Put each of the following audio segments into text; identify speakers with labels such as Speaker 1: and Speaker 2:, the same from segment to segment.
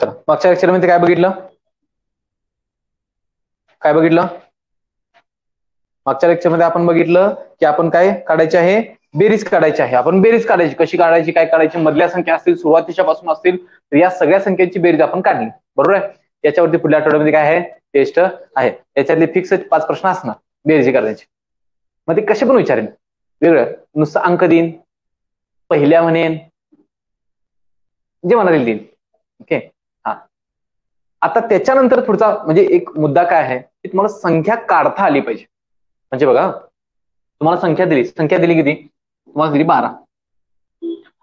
Speaker 1: चला मागच्या लेक्चरमध्ये काय बघितलं मागच्या लेक्चरमध्ये आपण बघितलं की आपण काय काढायचे आहे, बेरीज काढायची आहे. आपण बेरीज काढायची, कशी काढायची, काय काढायची, मधल्या संख्या असतील, सुरुवातीच्या पासून असतील, तर या सगळ्या संख्यांची बेरीज आपण काढली. बरोबर आहे. याच्यावरती पुढल्या आठवड्यामध्ये काय आहे, टेस्ट आहे. याच्यातले फिक्स 5 प्रश्न असणार बेरीज काढायचे. मग ते कसे पण विचारेन, वेगळं नुसतं अंक देईन, पहिल्या म्हणेन, जे म्हणाल देईन. ओके. हा, आता त्याच्यानंतर पुढचा म्हणजे एक मुद्दा काय आहे की तुम्हाला संख्या काढता आली पाहिजे. म्हणजे बघा, तुम्हाला संख्या दिली किती, तुम्हाला दिली 12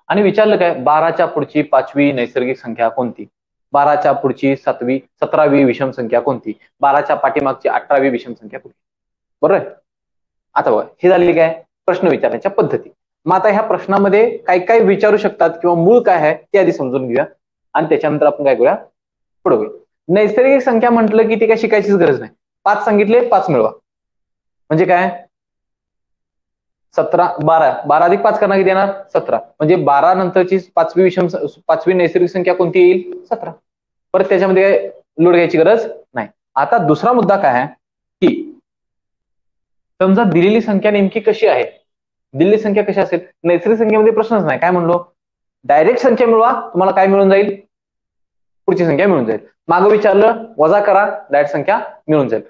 Speaker 1: आणि विचारलं काय 12च्या पुढची 5वी नैसर्गिक संख्या कोणती, 12च्या पुढची 17वी विषम संख्या कोणती, 12च्या पाठीमागची 18वी विषम संख्या कोणती. बरोबर आहे. आता बघा, हे झाली काय प्रश्न विचारण्याच्या पद्धती. मग आता ह्या प्रश्नामध्ये काय काय विचारू शकतात किंवा मूळ काय आहे ते आधी समजून घेऊया आणि त्याच्यानंतर आपण काय करूया, पुढे होईल. नैसर्गिक संख्या म्हटलं की ते काय शिकायचीच गरज नाही. 5 सांगितले 5 मिळवा, म्हणजे काय 12 अधिक 5 करणार किती येणार 17. म्हणजे 12 नंतरची 5वी नैसर्गिक संख्या कोणती येईल 17. परत त्याच्यामध्ये लोड घ्यायची गरज नाही. आता दुसरा मुद्दा काय आहे की समजा दिलेली संख्या नेमकी कशी आहे, दिलेली संख्या कशी असेल, नैसर्गिक संख्येमध्ये प्रश्नच नाही. काय म्हणलो, डायरेक्ट संख्या मिळवा, तुम्हाला काय मिळून जाईल, पुढची संख्या मिळून जाईल. मागं विचारलं वजा करा, डायरेक्ट संख्या मिळून जाईल.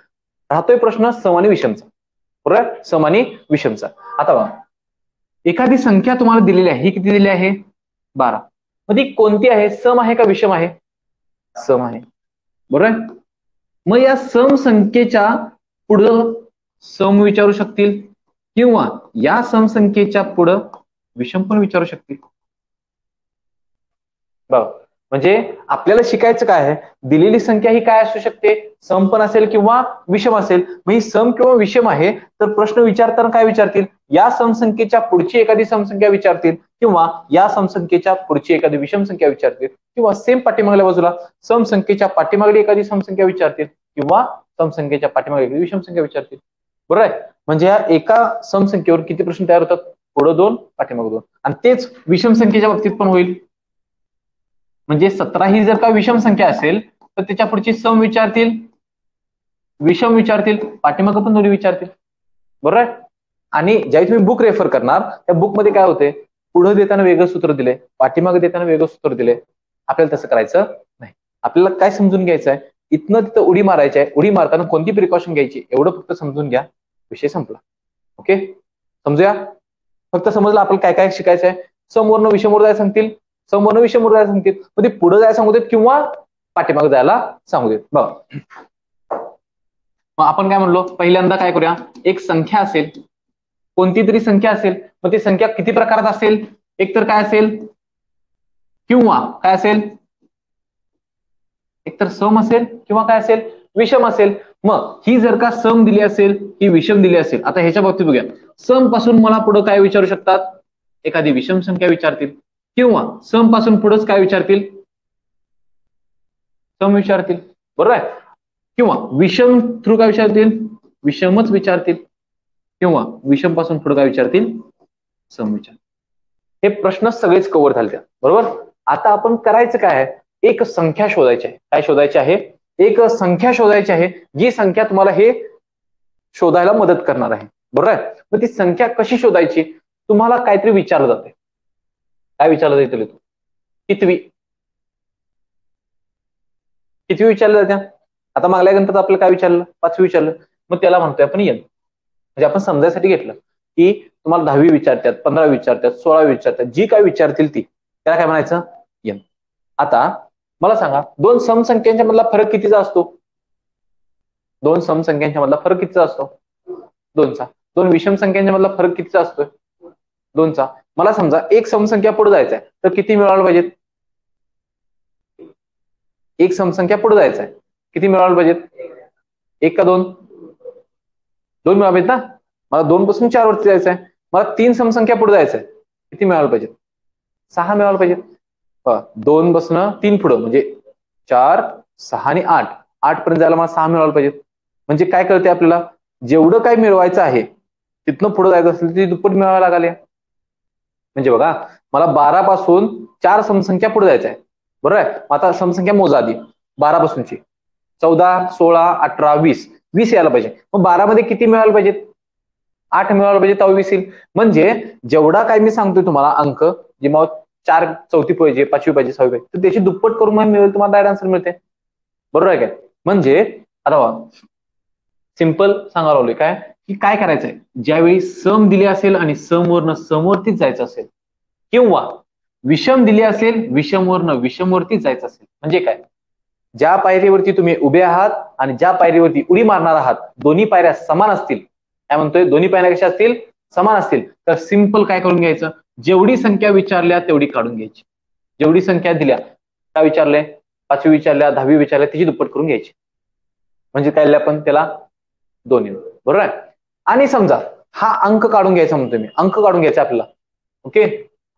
Speaker 1: राहतोय प्रश्न सम आणि विषमचा. बरोबर, सम आणि विषमचा. आता बघा, एखादी संख्या तुम्हाला दिलेली आहे, ही किती दिली आहे 12, मग ती कोणती आहे, सम आहे का विषम आहे, सम आहे. बरोबर. मग या सम संख्येच्या पुढं सम विचारू शकतील किंवा या सम संख्येच्या पुढं विषम पण विचारू शकतील. बघा, म्हणजे आपल्याला शिकायचं काय आहे, दिलेली संख्या ही काय असू शकते, सम पण असेल किंवा विषम असेल. मग ही सम किंवा विषम आहे तर प्रश्न विचारताना काय विचारतील, या समसंख्येच्या पुढची एखादी समसंख्या विचारतील किंवा या समसंख्येच्या पुढची एखादी विषम संख्या विचारतील किंवा सेम पाठीमागल्या बाजूला समसंख्येच्या पाठीमागली एखादी समसंख्या विचारतील किंवा समसंख्येच्या पाठीमागली एखादी विषम संख्या विचारतील. बरोबर आहे. म्हणजे या एका समसंख्येवर किती प्रश्न तयार होतात, पुढे 2 पाठीमागे 2. आणि तेच विषम संख्येच्या बाबतीत पण होईल. म्हणजे 17 ही जर का विषम संख्या असेल तर त्याच्या पुढची सम विचारतील, विषम विचारतील, पाठीमागं पण दोन्ही विचारतील. बरोबर आहे. आणि ज्यावेळी तुम्ही बुक रेफर करणार त्या बुक मध्ये काय होते, पुढे देताना वेगळं सूत्र दिले, पाठीमागे देताना वेगळं सूत्र दिले. आपल्याला तसं करायचं नाही. आपल्याला काय समजून घ्यायचं आहे, इथनं तिथं उडी मारायची आहे, उडी मारताना कोणती प्रिकॉशन घ्यायची एवढं फक्त समजून घ्या, विषय संपला. ओके, समजूया. फक्त समजलं आपल्याला काय काय शिकायचं आहे. समवर्ण विषमवर जायला सांगतील, समवर्ण विषमवर जायला सांगतील, मग ते पुढे जायला सांगू देत किंवा पाठीमागे जायला सांगू देत. बघा, मग आपण काय म्हणलो, पहिल्यांदा काय करूया, एक संख्या असेल, कोणती तरी संख्या असेल, मग ती संख्या किती प्रकारात असेल, एक तर काय असेल किंवा काय असेल, एक तर सम असेल किंवा काय असेल विषम असेल. मग ही जर का सम दिली असेल, ही विषम दिली असेल. आता ह्याच्या बाबतीत बघूया, सम पासून मला पुढे काय विचारू शकतात, एखादी विषम संख्या विचारतील किंवा सम पासून पुढेच काय विचारतील, सम विचारतील. बरोबर आहे. किंवा विषम थ्रू काय विचारतील, विषमच विचारतील किंवा विषम पासून पुढे काय विचारतील, सम विचार. हे प्रश्न सगळेच कव्हर झाले. बरोबर. आता आपण करायचं काय आहे, एक संख्या शोधायची आहे. काय शोधायची आहे, एक संख्या शोधायची आहे, जी संख्या तुम्हाला हे शोधायला मदत करणार आहे. बरोबर आहे. मग ती संख्या कशी शोधायची, तुम्हाला काहीतरी विचारलं जाते. काय विचारलं जाते, कितवी विचारलं जाते. आता मागल्या गणितात आपल्याला काय विचारलं, 5वी विचारलं, मग त्याला म्हणतोय आपण एन. म्हणजे आपण समजायसाठी घेतलं की तुम्हाला 10वी विचारतात, 15वी विचारतात, 16वी विचारतात, जी काय विचारतील ती, त्याला काय म्हणायचं, एन. आता मला सांगा, दोन समसंख्यांच्या मधला फरक कितीचा असतो, दोन समसंख्यांच्या मधला फरक कितीचा असतो, 2चा. दोन विषम संख्यांच्या मधला फरक कितीचा असतोय, 2चा. मला समजा एक समसंख्या पुढे जायचं आहे तर किती मिळवायला पाहिजेत, एक समसंख्या पुढे जायचं आहे किती मिळवायला पाहिजेत, 1 का 2, 2 मिळाले पाहिजेत ना. मला 2 पासून 4 वरती जायचं आहे, मला 3 समसंख्या पुढे जायचं आहे, किती मिळायला पाहिजेत, 6 मिळायला पाहिजेत. 2 पासून 3 पुढे म्हणजे 4, 6 आणि 8, 8 पर्यंत जायला मला 6 मिळायला पाहिजेत. म्हणजे काय कळते आपल्याला, जेवढं काय मिळवायचं आहे तिथनं पुढे जायचं असेल ती दुप्पट मिळवायला लागले. म्हणजे बघा, मला 12 पासून 4 समसंख्या पुढे जायचं आहे, बरोबर आहे. आता समसंख्या मोजा आधी 12 पासूनची. 14, 16, 18, 20. 20 यायला पाहिजे. मग 12 मध्ये किती मिळायला पाहिजेत? 8 मिळायला पाहिजे, तेव्हा 20 येईल. म्हणजे जेवढा काय मी सांगतोय तुम्हाला अंक, जे मग 4 चौथी पाहिजे, 5वी पाहिजे, 6वी पाहिजे, तर त्याची दुप्पट करून मग मिळेल तुम्हाला डायरेक्ट आन्सर मिळते. बरोबर आहे काय? म्हणजे आता सिंपल सांगायला लावलोय काय, की काय करायचंय, ज्यावेळी सम दिली असेल आणि समवरनं समवरतीच जायचं असेल, किंवा विषम दिली असेल, विषमवरनं विषमवरतीच जायचं असेल, म्हणजे काय, ज्या पायरीवरती तुम्ही उभे आहात आणि ज्या पायरीवरती उडी मारणार आहात, दोन्ही पायऱ्या समान असतील, काय म्हणतोय, दोन्ही पायऱ्या कशा असतील, समान असतील, तर सिंपल काय करून घ्यायचं, जेवढी संख्या विचारल्या तेवढी काढून घ्यायची. जेवढी संख्या दिल्या, काय विचारलंय, 5वी विचारल्या, 10वी विचारल्या, त्याची दुप्पट करून घ्यायची. म्हणजे काय आपण त्याला 2 येईल. बरोबर आहे. आणि समजा हा अंक काढून घ्यायचा म्हणतोय मी, अंक काढून घ्यायचा आपल्याला. ओके.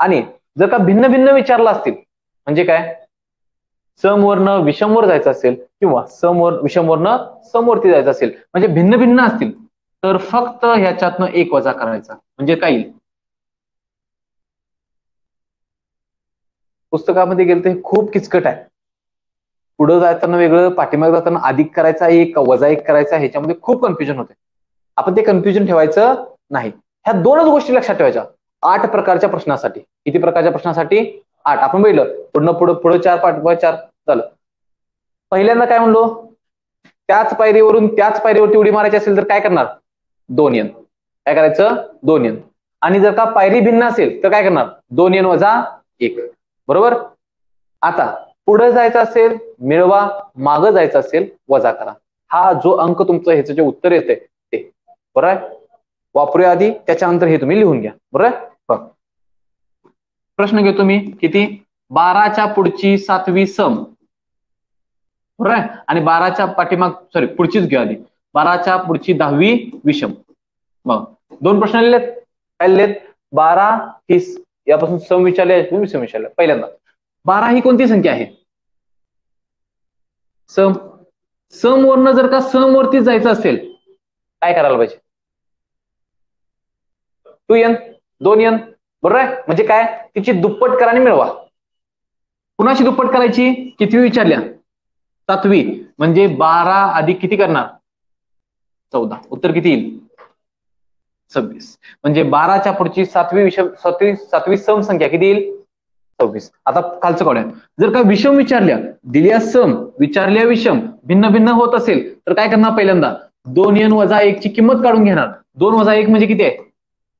Speaker 1: आणि जर का भिन्न भिन्न विचारला असतील, म्हणजे काय, समवरनं विषमवर जायचं असेल, किंवा विषमवरनं समवरती जायचं असेल, म्हणजे भिन्न भिन्न असतील, तर फक्त ह्याच्यातनं एक वजा करायचा. म्हणजे काय येईल, पुस्तकामध्ये गेलं तर खूप किचकट आहे. पुढे जाताना वेगळं, पाठीमागे जाताना अधिक करायचा एक, वजा एक करायचा, ह्याच्यामध्ये खूप कन्फ्युजन होते. आपण ते कन्फ्युजन ठेवायचं नाही. ह्या दोनच गोष्टी लक्षात ठेवायच्या 8 प्रकारच्या प्रश्नासाठी. किती प्रकारच्या प्रश्नासाठी? 8. आपण बघितलं पुढे 4 पाठ 4 झालं. पहिल्यांदा काय म्हणलो, त्याच पायरीवरून त्याच पायरीवरती उडी मारायची असेल तर काय करणार, 2 n. काय करायचं, 2 n. आणि जर का पायरी भिन्न असेल तर काय करणार, 2 n वजा 1. बरोबर. आता पुढे जायचं असेल मिळवा, मागं जायचं असेल वजा करा. हा जो अंक तुमचं ह्याचं जे उत्तर येते ते. बरोबर आहे. वापरूया आधी, त्याच्यानंतर हे तुम्ही लिहून घ्या. बरोबर आहे. प्रश्न घेतो मी, किती, 12च्या पुढची 7वी सम. बरोबर आहे. आणि 12च्या पाठीमाग, सॉरी पुढचीच घ्या आधी, 12च्या पुढची 10वी विषम. मग 2 प्रश्न लिहिलेत. काय लिहिलेत, 12 ही यापासून सम विचारले, विषम विचारले. पहिल्यांदा 12 ही कोणती संख्या आहे, सम. सम वरनं जर का सम वरती जायचं असेल, काय करायला पाहिजे, 2n, 2n. बरोबर आहे. म्हणजे काय, तिची दुप्पट करा आणि मिळवा. कुणाची दुप्पट करायची, कितवी विचारल्या, 7वी. म्हणजे 12 अधिक किती करणार, 14. उत्तर किती येईल, 26. म्हणजे 12च्या पुढची 7वी विषम, 7वी सम संख्या किती येईल, 26. आता खालचं काढूया. जर का विषम विचारल्या, दिल्या सम, विचारल्या विषम, भिन्न भिन्न होत असेल तर काय करणार, पहिल्यांदा 2n वजा 1 ची किंमत काढून घेणार. 2 वजा 1 म्हणजे किती आहे,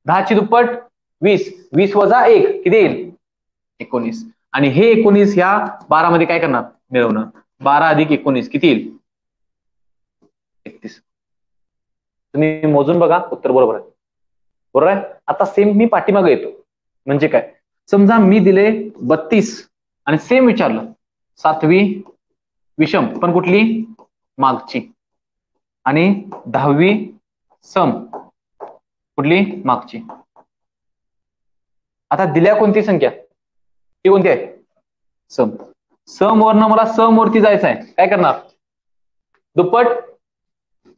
Speaker 1: 10 ची दुप्पट 20. 20 वजा 1 किती येईल, 19. आणि हे 19 ह्या 12 मध्ये काय करणार, मिळवणार. 12 अधिक 19 किती येईल, 31. तुम्ही मोजून बघा, उत्तर बरोबर आहे. बरोबर आहे. आता सेम मी पाठीमागे येतो. म्हणजे काय, समजा मी दिले 32 आणि सेम विचारलं 7वी विषम, पण कुठली, मागची, आणि 10वी सम, कुठली, मागची. आता दिल्या कोणती संख्या, ती कोणती आहे, सम. सम वरनं मला सम वरती जायचं आहे, काय करणार, दुप्पट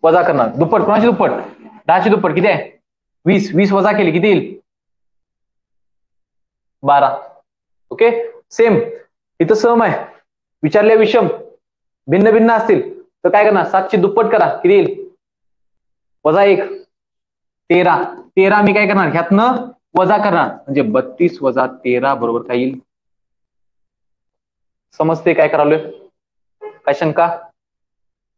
Speaker 1: वजा करणार. दुप्पट कोणाची दुप्पट, 10ची दुप्पट किती आहे, 20. 20 वजा केली किती येईल, 12. ओके. सेम इथं सम आहे, विचारले विषम, भिन्न भिन्न असतील तर काय करणार, 7ची दुप्पट करा किती येईल, वजा 1, 13. 13 मी काय करणार, ह्यातनं वजा करणार, म्हणजे 32 वजा 13 बरोबर काय येईल. समजते काय करालोय, काय शंका,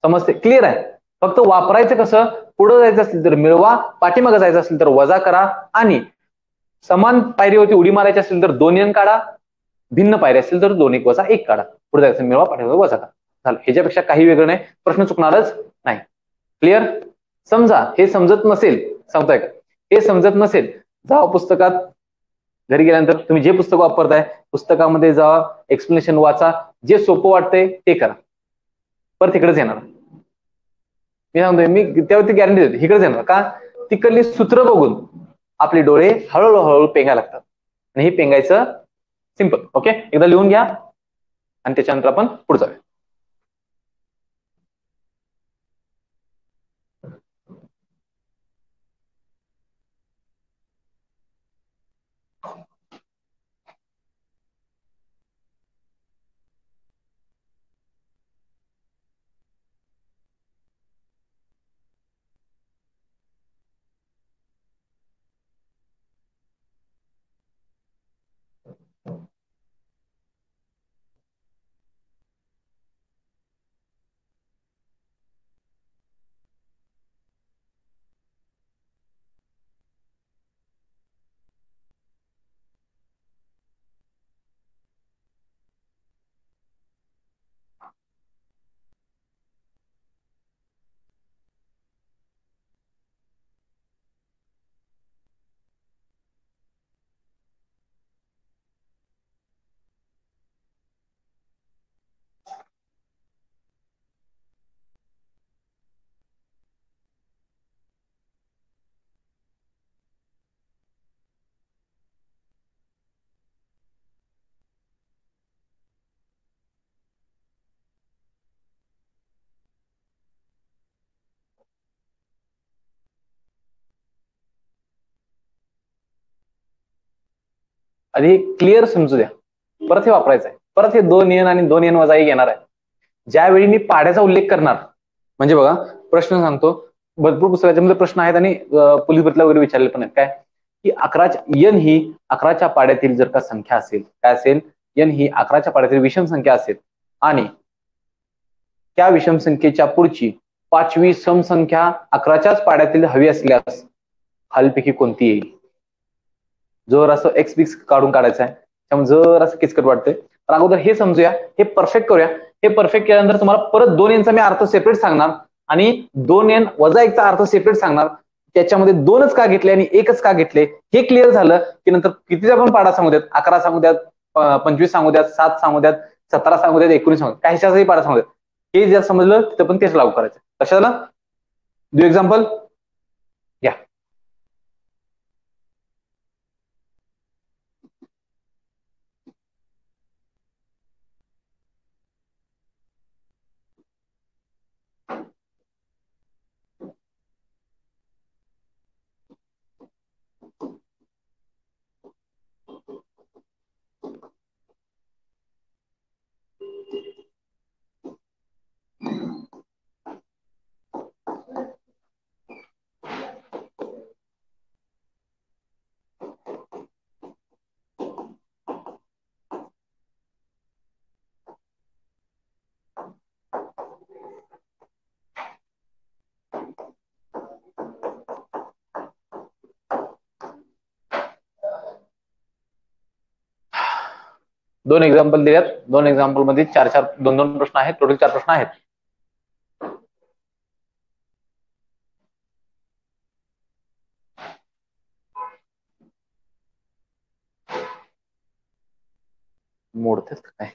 Speaker 1: समजते, क्लिअर आहे. फक्त वापरायचं कसं, पुढे जायचं असेल तर मिळवा, पाठीमागे जायचं असेल तर वजा करा, आणि समान पायरीवरती उडी मारायची असेल तर 2n काढा, भिन्न पायरी असेल तर 2 1 वजा 1 काढा. पुढे जायचं, मिळवा, पाठीमागे वजा करा. झालं. ह्याच्यापेक्षा काही वेगळं नाही, प्रश्न चुकणारच नाही. क्लिअर. समजा हे समजत नसेल, सांगताय का, हे समजत नसेल, जावा पुस्तकात, घरी गेल्यानंतर तुम्ही जे पुस्तक वापरताय पुस्तकामध्ये जावा, एक्सप्लेनेशन वाचा, जे सोपं वाटतंय ते करा, परत इकडेच येणार. मी सांगतोय, मी त्यावरती गॅरंटी देतो, इकडेच येणार. का, तिकडली सूत्र बघून आपले डोळे हळूहळू हळूहळू पेंगायला लागतात, आणि हे पेंगायचं सिंपल. ओके. एकदा लिहून घ्या आणि त्याच्यानंतर आपण पुढे जाऊया. आधी क्लिअर समजू द्या, परत हे वापरायचं आहे. परत हे 2n आणि 2n वजा 1 येणार आहे. ज्यावेळी मी पाड्याचा उल्लेख करणार, म्हणजे बघा प्रश्न सांगतो, भरपूर पुस्तकाच्या प्रश्न आहेत आणि पोलीस भरतीला वगैरे विचारले पण आहेत. काय की 11 n ही 11च्या पाड्यातील जर का संख्या असेल, काय असेल, n ही 11च्या पाड्यातील विषम संख्या असेल आणि त्या विषम संख्येच्या पुढची 5वी समसंख्या 11च्याच पाड्यातील हवी असल्यास खालीलपैकी कोणती येईल. जर असं एक्स बिक्स काढून काढायचं आहे, त्यामुळे जर असं किचकट वाटतंय तर अगोदर हे समजूया, हे परफेक्ट करूया. हे परफेक्ट केल्यानंतर तुम्हाला परत 2n चा मी अर्थ सेपरेट सांगणार आणि 2n वजा 1 चा अर्थ सेपरेट सांगणार. त्याच्यामध्ये 2च का घेतले आणि 1च का घेतले हे क्लिअर झालं की नंतर कितीचा पण पाडा सांगू द्यात, 11 सांगू द्यात, 25 सांगू द्यात, 7 सांगू द्यात, 17 सांगू द्यात, 19 सांगू द्यात, काहीशाचाही पाडा सांगू द्यात, हे जर समजलं तिथं पण तेच लागू करायचं. कशाला देऊ एक्झाम्पल घ्या. दोन एक्झाम्पल दिल्यात, दोन एक्झाम्पल मध्ये 4-4 2-2 प्रश्न आहेत, टोटल 4 प्रश्न आहेत. मोडतात काय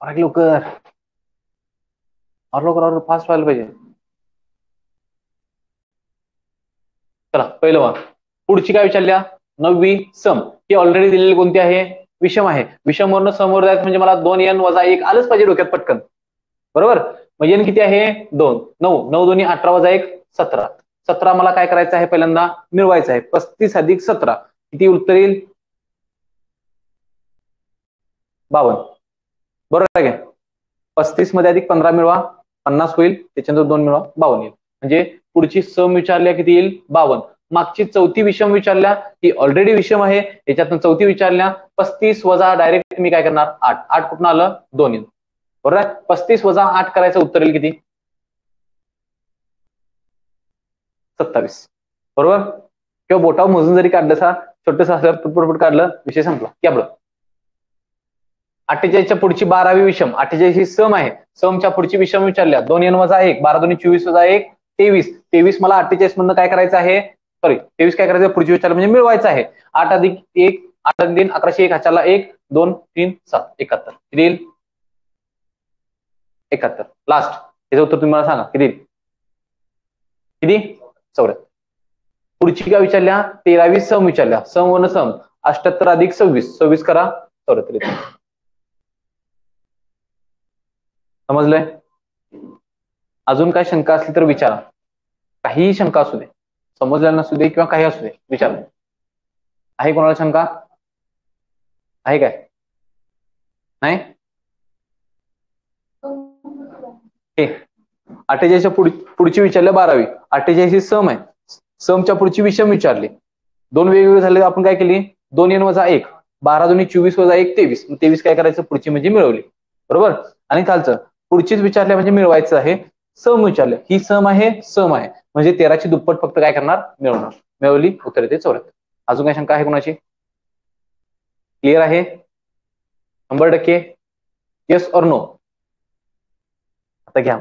Speaker 1: लवकर और फास्ट व्हायला पाहिजे. चला पहिलं बघा, पुढची काय विचारल्या, 9वी सम. ही ऑलरेडी दिलेली कोणती आहे, विषम आहे. विषम वरनं समोर जायचं म्हणजे मला 2n वजा 1 आलंच पाहिजे डोक्यात पटकन, बरोबर. मग n किती आहे 2, 9, 9 दोन्ही 18 वजा 1 17. 17 मला काय करायचं आहे, पहिल्यांदा मिळवायचं आहे. 35 अधिक 17 किती उत्तर येईल, 52. बरोबर आहे. 35 मध्ये अधिक 15 मिळवा 50 होईल, त्याच्यानंतर 2 मिळवा 52 येईल. म्हणजे पुढची सम विचारल्या किती येईल, 52. मागची चौथी विषम विचारल्या, ती ऑलरेडी विषम आहे, याच्यातून चौथी विचारल्या, 35 वजा डायरेक्ट मी काय करणार 8. 8 कुठून आलं, 2 येईल, बरोबर आहे. 35 वजा 8 करायचं उत्तर येईल किती, 27, बरोबर. किंवा बोटावर मोजून जरी काढलं सा, छोटस असं पटपट काढलं, विषय संपला. की आपलं 48च्या पुढची 12वी विषम, 48 ही सम आहे, समच्या पुढची विषम विचारल्या, 2n वजा 1, 12 दोन्ही 24 वजा 1 23. 23 मला 48 मधनं काय करायचं आहे, सॉरी 23 काय करायचं, पुढची विचारलं म्हणजे मिळवायचं आहे. 8 अधिक 1, 8 अधिक 3 1100, 1 हाताला 1 2 3 7 71 किती येईल, 71. लास्ट याचं उत्तर तुम्ही मला सांगा किती येईल, किती 74. पुढची काय विचारल्या, 13वी सम विचारल्या, सम वन सम, 78 अधिक 26, 26 करा 74. समजलंय. अजून काय शंका असली तर विचारा, काहीही शंका असू दे, समजलेलं नसू दे किंवा काही असू दे, विचारा. आहे कोणाला शंका, आहे काय, नाही. 48च्या पुढची विचारल्या 12वी, 48 ही सम आहे, समच्या पुढची विषम विचारली, दोन वेगवेगळे झाले, आपण काय केली, 2n वजा 1, 12 दोन्ही 24 वजा 1 23. 23 काय करायचं, पुढची म्हणजे मिळवली, बरोबर. आणि खालचं पुढचीच विचारल्या म्हणजे मिळवायचं आहे, सम विचारलं, ही सम आहे, सम आहे म्हणजे 13ची दुप्पट फक्त काय करणार, मिळवणार. मिळवली, उत्तर येते 74. अजून काय शंका आहे कोणाची, क्लिअर आहे 100%, येस और नो. आता घ्या.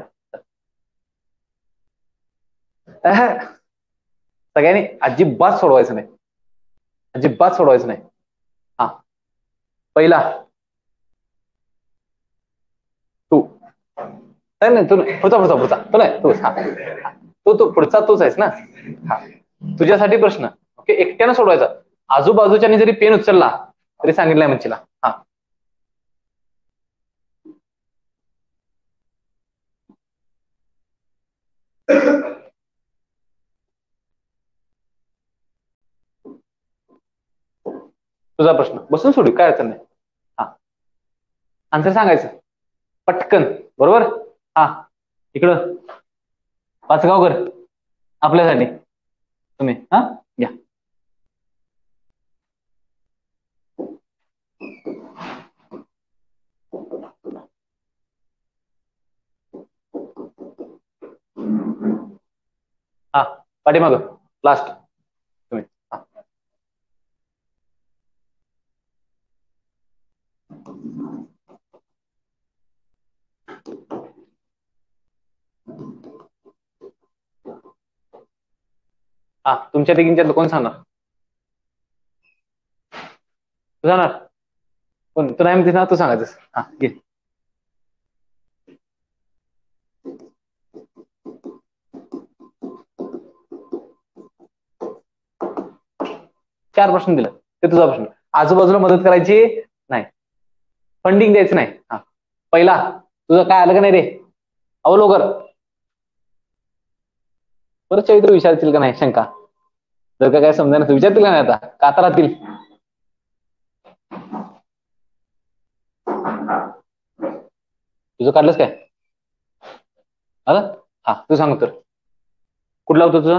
Speaker 1: सगळ्यांनी अजिबात सोडवायचं नाही, अजिबात सोडवायचं नाही. हा, पहिला तू नाही, तू पुढचा पुढचा पुढचा तू नाही, तू हा तू पुढचा तूच आहेस ना. हा, तुझ्यासाठी प्रश्न. ओके, एकट्यानं सोडवायचा. आजूबाजूच्यानी जरी पेन उचलला तरी सांगितलंय मंचीला. हा, तुझा प्रश्न बसून सोडू, काय अडचण नाही. हा, आन्सर सांगायचं पटकन. बरोबर. हा, इकडं पाचगावकर आपल्यासाठी तुम्ही. हा, घ्या. हा, पाठीमाग लास्ट तुम्ही. हा, हा, तुमच्या तिघींच्यात कोण सांगणार? तू सांगणार कोण? तू नाही म्हणते ना, तू सांगायचं. हा, घे. चार प्रश्न दिले, ते तुझा प्रश्न. आजूबाजूला मदत करायची नाही, फंडिंग द्यायचं नाही. हा, पहिला तुझं काय आलं का नाही रे? अवलोकर परत चरित्र विचारतील का नाही, शंका. जर का काय समजा ना, विचारतील का नाही आता, काता राहतील. तुझं काढलंस काय? आलं. हा, तू सांग तर कुठला होतं तुझं?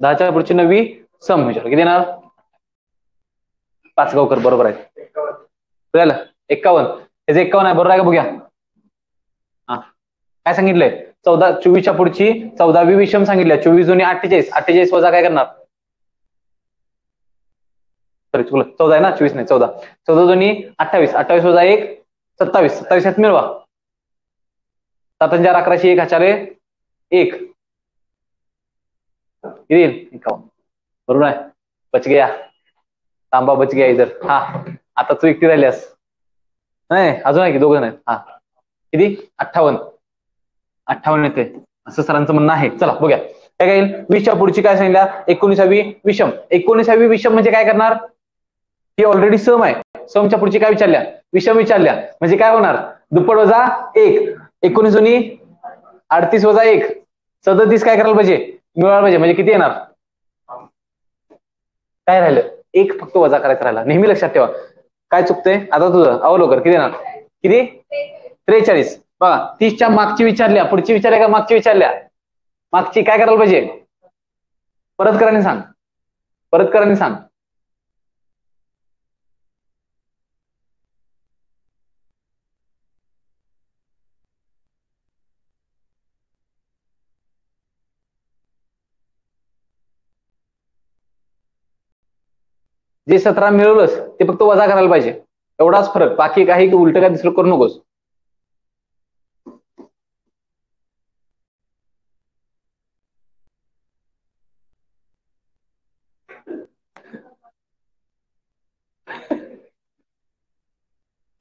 Speaker 1: 10च्या पुढची 9वी सम विचार. किती येणार? पाचगावकर बरोबर आहे. झालं 51. त्याचे 51 आहे, बरोबर आहे का? बघूया. हा, काय सांगितलंय? 24च्या पुढची 14वी विषम सांगितलं. 24 जुनी 48. 48 वजा काय करणार? सॉरी, चुकलं. 14 आहे ना, 24 नाही, 14. 14 जुनी 28. 28 वजा 1 27. 27 यात मिळवा. 7 4 11 1 हाचारे 1 येईल 51. बरोबर आहे. बच गया, तांबा बच गया इधर. हा, आता तू एकटी राहिल्यास. नाही, अजून आहे की, 2 जण आहेत. हा, किती? 58. 58 येते असं सरांचं म्हणणं आहे. चला बघूया काय काय येईल. 20च्या पुढची काय सांगितल्या? 19वी विषम. 19वी विषम म्हणजे काय करणार? ही ऑलरेडी सम आहे. समच्या पुढची काय विचारल्या? विषम विचारल्या. म्हणजे काय होणार? दुप्पट वजा 1. 19 जुनी 38 वजा 1 37. काय करायला पाहिजे? मिळवायला पाहिजे. म्हणजे किती येणार? काय राहिलं? 1 फक्त वजा करायचा राहिला. नेहमी लक्षात ठेवा. काय चुकतंय आता तुझं? अवलोकर किती येणार? किती? 43. बघा, 30च्या मागची विचारल्या, पुढची विचारल्या का मागची विचारल्या? मागची. काय करायला पाहिजे? परत कराने सांग, परत कराने सांग. जे 17 मिळवलंस ते फक्त वजा करायला पाहिजे. एवढाच फरक. बाकी काही उलट काय दुसरं करू नकोस.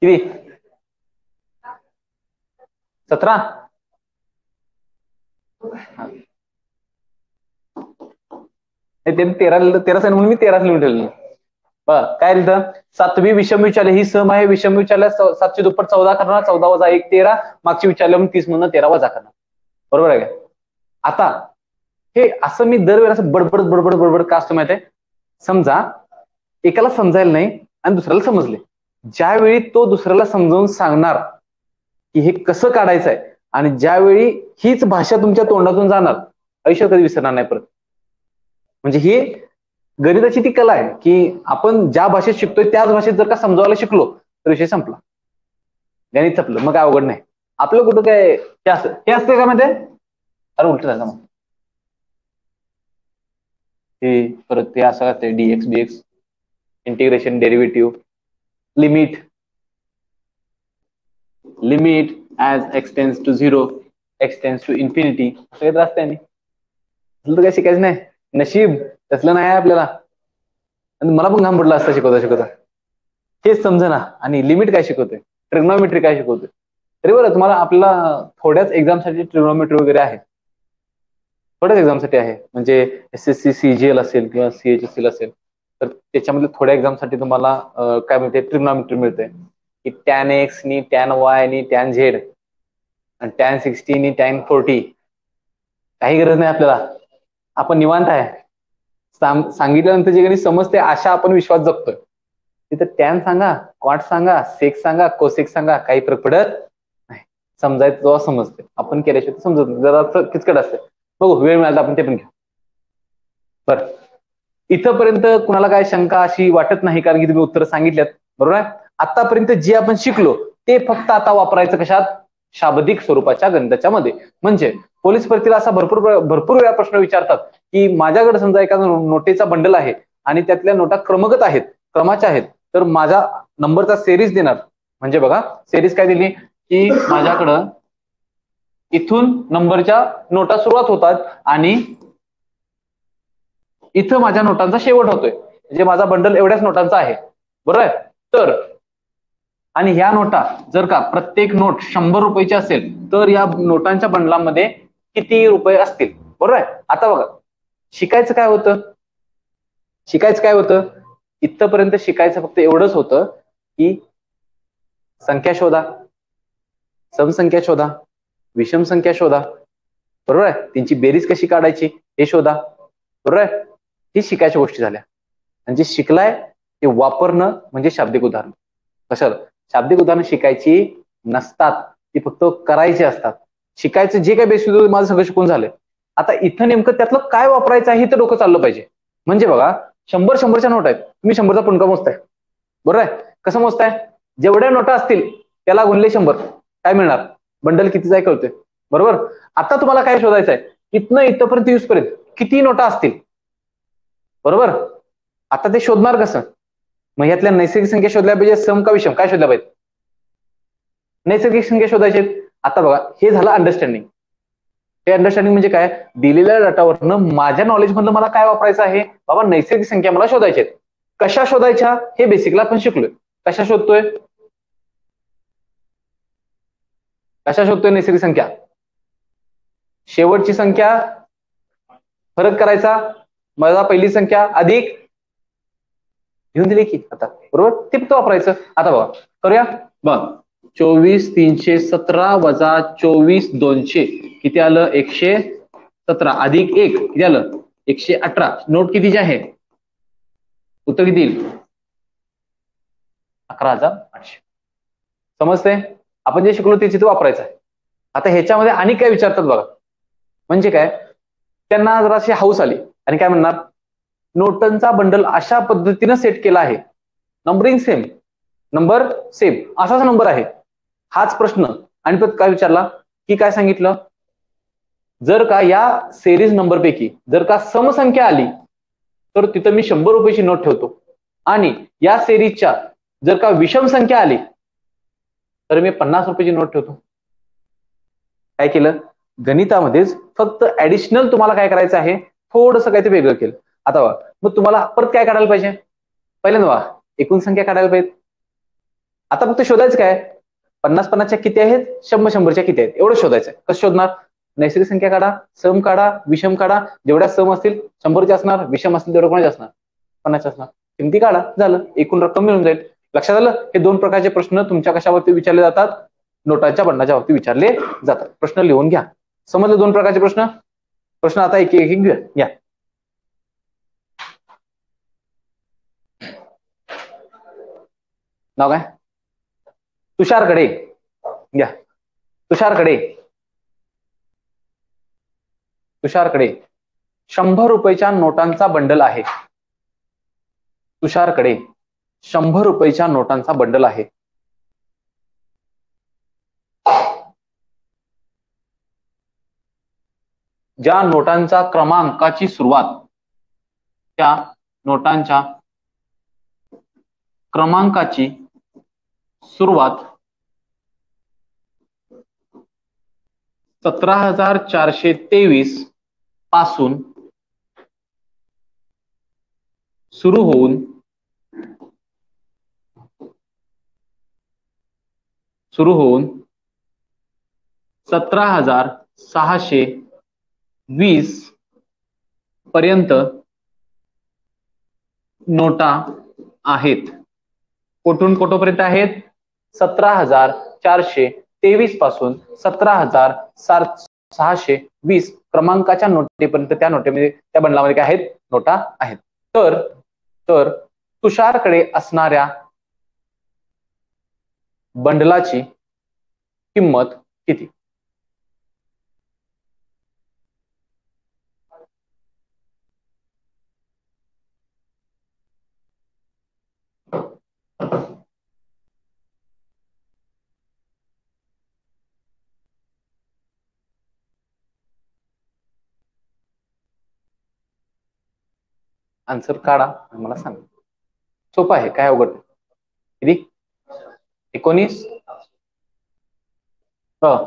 Speaker 1: किती? 17. ते 13 म्हणून मी 13 लिहून ठेवलेलं. बघा काय लिहिलं? 7वी विषम विचारले. ही सम आहे. विषम विचारल्या 7ची दुप्पट 14 करणार. 14 वजा 1 13. मागची विचारल्या म्हणून 30 म्हणून 13 वजा करणार. बरोबर आहे का? आता हे असं मी दरवेळेला असं बडबड बडबड बडबड का असतं माहिती आहे? समजा एकाला समजायला नाही आणि दुसऱ्याला समजले. ज्यावेळी तो दुसऱ्याला समजावून सांगणार की हे कसं काढायचंय आणि ज्यावेळी हीच भाषा तुमच्या तोंडातून जाणार, आयुष्यात कधी विसरणार नाही परत. म्हणजे ही गणिताची ती कला आहे की आपण ज्या भाषेत शिकतोय त्याच भाषेत जर का समजावायला शिकलो तर विषय संपला, गणित संपलं. मग काय अवघड नाही. आपलं कुठं काय हे असतं का माहिती? अरे उलट झालं मग हे परत ते असं असते dx bx, integration, derivative, limit, limit as X tends to 0, X tends to infinity असं येत असते. तुला तर काय शिकायचं नाही, नशीब तसलं नाही आहे आपल्याला. आणि मला पण घाम पडला असता शिकवता शिकवता, हेच समजेना. आणि लिमिट काय शिकवतोय, ट्रिग्नॉमेट्री काय शिकवतोय. तरी बरं तुम्हाला आपल्याला थोड्याच एक्झामसाठी ट्रिग्नॉमेट्री वगैरे आहे, थोड्याच एक्झामसाठी आहे. म्हणजे SSC CGL असेल किंवा CHSL असेल तर त्याच्यामध्ये थोड्या एक्झामसाठी तुम्हाला काय मिळते, ट्रिग्नॉमेट्री मिळते की tan x नी tan y नी tan z आणि tan 60 नी tan 40. काही गरज नाही आपल्याला, आपण निवांत आहे. सांगितल्यानंतर जे काही समजते अशा आपण विश्वास जगतोय. तिथं टॅन सांगा, क्वाट सांगा, सेक सांगा, कोसेक सांगा, काही फरक पडत नाही. समजायचं जेव्हा समजते, आपण केल्याशिवाय समजत नाही, जरा किचकट असते. बघू वेळ मिळाला आपण ते पण घेऊ. बरं, इथंपर्यंत कुणाला काय शंका अशी वाटत नाही, कारण की तुम्ही उत्तर सांगितल्यात बरोबर आहे. आतापर्यंत जे आपण शिकलो ते फक्त आता वापरायचं कशात, शाब्दिक स्वरूपाच्या गणिताच्या मध्ये. म्हणजे पोलीस भरतीला असा भरपूर वेळा प्रश्न विचारतात की माझ्याकडे समजा एखादा नोटेचा बंडल आहे आणि त्यातल्या नोटा क्रमगत आहेत, क्रमाच्या आहेत, तर माझा नंबरचा सेरीज देणार. म्हणजे बघा सेरीज काय दिली की माझ्याकडं इथून नंबरच्या नोटा सुरुवात होतात आणि इथं माझ्या नोटांचा शेवट होतोय. म्हणजे माझा बंडल एवढ्याच नोटांचा आहे बरोबर आहे. तर आणि ह्या नोटा जर का प्रत्येक नोट 100 रुपयाची असेल तर या नोटांच्या बंडलामध्ये किती रुपये असतील बरोबर आहे. आता बघा शिकायचं काय होतं, इथपर्यंत शिकायचं फक्त एवढंच होतं की संख्या शोधा, समसंख्या शोधा, विषम संख्या शोधा बरोबर आहे, त्यांची बेरीज कशी काढायची हे शोधा बरोबर आहे. ही शिकायच्या गोष्टी झाल्या. आणि जे शिकलाय ते वापरणं म्हणजे शाब्दिक उदाहरण. कशाला, शाब्दिक उदाहरण शिकायची नसतात, ती फक्त करायची असतात. शिकायचं जे काही बेसिक माझं सगळं शिकून झालंय. आता इथं नेमकं त्यातलं काय वापरायचं आहे तर डोकं चाललं पाहिजे. म्हणजे बघा 100च्या नोट आहेत, तुम्ही 100चा पुणका मोजताय बरोबर आहे. कसं मोजताय, जेवढ्या नोटा असतील त्याला गुणले 100 काय मिळणार, बंडल कितीचा आहे कळतोय बरोबर. आता तुम्हाला काय शोधायचं आहे, इथनं इथपर्यंत युजपर्यंत किती नोटा असतील बरोबर. आता ते शोधणार कसं, मग यातल्या नैसर्गिक संख्या शोधल्या पाहिजे, सम का विषम काय शोधल्या पाहिजे, नैसर्गिक संख्या शोधायचे. आता बघा हे झालं अंडरस्टँडिंग. हे अंडरस्टँडिंग म्हणजे काय, दिलेल्या डाटावरनं माझ्या नॉलेज मधलं मला काय वापरायचं आहे, बाबा नैसर्गिक संख्या मला शोधायच्या आहेत. कशा शोधायच्या हे बेसिकला आपण शिकलोय. कशा शोधतोय, नैसर्गिक संख्या, शेवटची संख्या फरक करायचा, माझा पहिली संख्या अधिक घेऊन दिली की आता बरोबर, ते फक्त वापरायचं. आता बघा करूया, बघ 24,317 वजा 24,200 किती आलं, 117 अधिक 1 किती आलं, 118. नोट कितीची आहे, उत्तर किती येईल, 11,800. समजते, आपण जे शिकलो ते वापरायचं आहे. आता ह्याच्यामध्ये आणि काय विचारतात बघा, म्हणजे काय, त्यांना जराशी हाऊस आली आणि काय म्हणणार, नोटांचा बंडल अशा पद्धतीने सेट केला आहे, नंबरिंग सेम, नंबर सेम असाच नंबर आहे, हाच प्रश्न. आणि परत काय विचारला की काय सांगितलं, जर का या सेरीज नंबर पैकी जर का समसंख्या आली तर तिथं मी 100 रुपयाची नोट ठेवतो, आणि या सेरीजच्या जर का विषम संख्या आली तर मी 50 रुपयाची नोट ठेवतो. काय केलं, गणितामध्येच फक्त ऍडिशनल तुम्हाला काय करायचं आहे, थोडंसं काय ते वेगळं केलं. आता मग तुम्हाला परत काय काढायला पाहिजे, पहिल्यांदा एकूण संख्या काढायला पाहिजे. आता फक्त शोधायचं काय, 50-50च्या किती आहेत, 100-100च्या किती आहेत एवढं शोधायचं. कसं शोधणार, नैसर्गिक संख्या काढा, सम काढा, विषम काढा, जेवढ्या सम असतील 100चे असणार, विषम असतील तेवढं कोणाचे असणार, 50 असणार, किमती काढा, झालं, एकूण रक्कम मिळून जाईल. लक्षात आलं. हे दोन प्रकारचे प्रश्न तुमच्या कशावरती विचारले जातात, नोटांच्या बंडाच्या वरती विचारले जातात. प्रश्न लिहून घ्या. समजलं दोन प्रकारचे प्रश्न. प्रश्न आता एक एक घेऊया. घ्या, नाव काय, तुषार कडे. घ्या, तुषार कडे. 100 रुपयाच्या नोटांचा बंडल आहे. तुषारकडे 100 रुपयाच्या नोटांचा बंडल आहे. ज्या नोटांचा क्रमांकाची सुरुवात, त्या नोटांच्या क्रमांकाची सुरुवात 17,423 पासून सुरू होऊन 17,620 पर्यंत नोटा आहेत. कुठून कुठपर्यंत आहेत? 17,423 पासून 17,620 क्रमांकाच्या नोटेपर्यंत त्या नोटेमध्ये त्या बंडलामध्ये काय आहेत? नोटा आहेत. तर तुषारकडे असणाऱ्या बंडलाची किंमत किती? आन्सर काढा आणि मला सांगा. सोपं आहे, काय अवघड? किती? 19.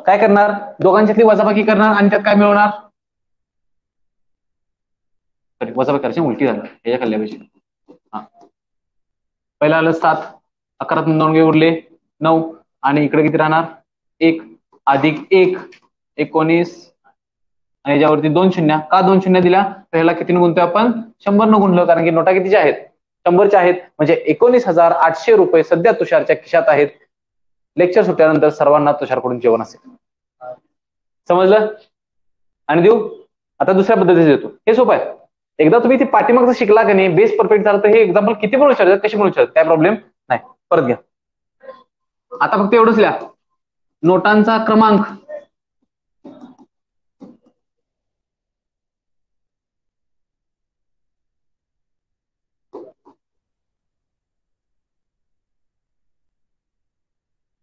Speaker 1: काय करणार? दोघांच्यातली वजाबाकी करणार आणि त्यात काय मिळवणार? वजाबाकी करायची, उलटी झालं याच्या खाल्ल्यापाशी. हा, पहिला आलं 7, 11 2 उरले 9 आणि इकडे किती राहणार? 1 अधिक 1 19 आणि याच्यावरती 2 शून्य. का 2 शून्य दिल्या? तर ह्याला कितीने गुणतोय आपण? 100 न गुणलं, कारण की नोटा कितीच्या आहेत? 100च्या आहेत. म्हणजे 19,800 रुपये सध्या तुषारच्या खिशात आहेत. लेक्चर सुटल्यानंतर सर्वांना तुषारकडून जेवण असेल. समजलं? आणि देऊ आता दुसऱ्या पद्धतीने देतो. हे सोपं आहे. एकदा तुम्ही ती पाठीमागचं शिकला की नाही, बेस परफेक्ट झालं तर हे एक्झाम्पल किती पण विचारतात, कशी पण विचारतात, काय प्रॉब्लेम नाही. परत घ्या. आता फक्त एवढंच लिहा, नोटांचा क्रमांक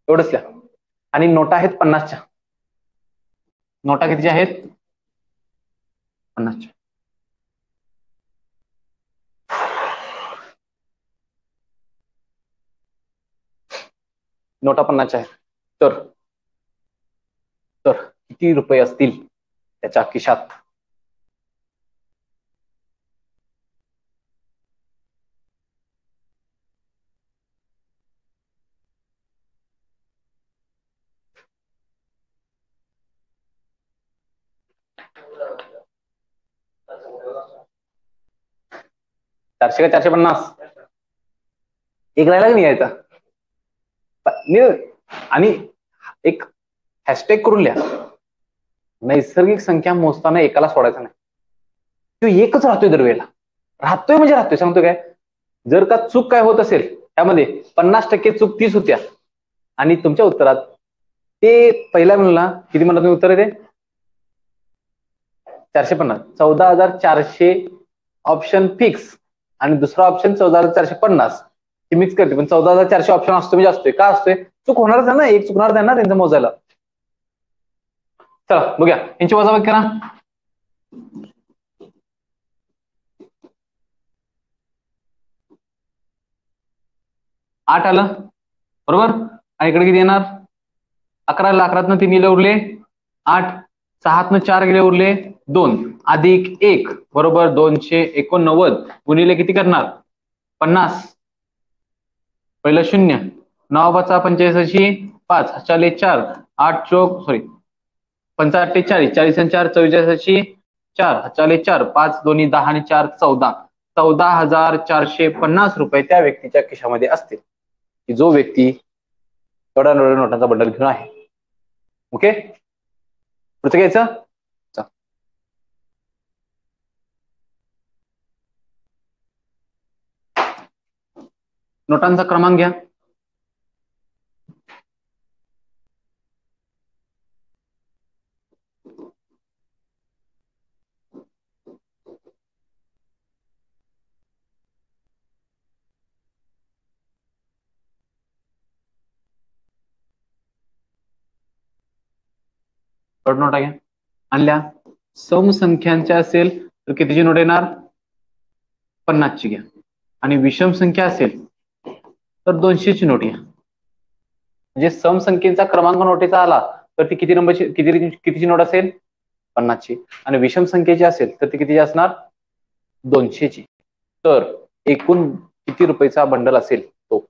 Speaker 1: एवढंच लिहा. आणि नोटा आहेत 50च्या. नोटा कितीच्या आहेत? 50च्या. नोटा 50च्या आहेत. तर किती रुपये असतील त्याच्या खिशात? चारशे का 450? एक राहिला नाही यायचा. आणि एक हॅशटॅग करून लिहा, नैसर्गिक संख्या मोजताना एकाला सोडायचं नाही. तो एकच राहतोय दरवेळेला. राहतोय म्हणजे राहतोय. सांगतो काय, जर का चूक काय होत असेल त्यामध्ये 50% चूक 30 होत्या आणि तुमच्या उत्तरात ते पहिल्या म्हणला किती म्हणला तुम्ही उत्तर? ते 450. 14,400 ऑप्शन फिक्स आणि दुसरा ऑप्शन 14,450 ते मिक्स करते. पण 14,400 ऑप्शन असतो म्हणजे असतोय. का असतोय? चूक होणारच आहे ना, एक चुकणार आहे ना त्यांचं मोजायला. चला बघूया, यांची वजाबाकी करा. आठ आलं बरोबर. आणि इकडे किती येणार? 11. 11तनं 3 गेले उरले 8. 6तनं 4 गेले उरले 2 अधिक 1 बरोबर 289 गुणिले किती करणार? 50. पहिलं 0. 9 5 45 5 चाले 4 8 चौक 5 8 40 40 आणि 4 44 4 चाले 4 5 2 10 आणि 4 14. 14,450 रुपये त्या व्यक्तीच्या खिशामध्ये असतील की जो व्यक्ती एवढा नोटांचा बंडल घेऊन आहे. ओके, पुढचं घ्यायचं. नोटांचा क्रमांक घ्या. नोटा घ्या. आणल्या. समसंख्यांच्या असेल तर कितीची नोट येणार? 50ची घ्या. आणि विषम संख्या असेल तर 200ची नोट घ्या. म्हणजे समसंख्येचा क्रमांक नोटेचा आला तर ती किती नंबरची कितीची नोट असेल? 50ची. आणि विषम संख्येची असेल तर ती कितीची असणार? 200ची. तर एकूण किती रुपयाचा बंडल असेल तो?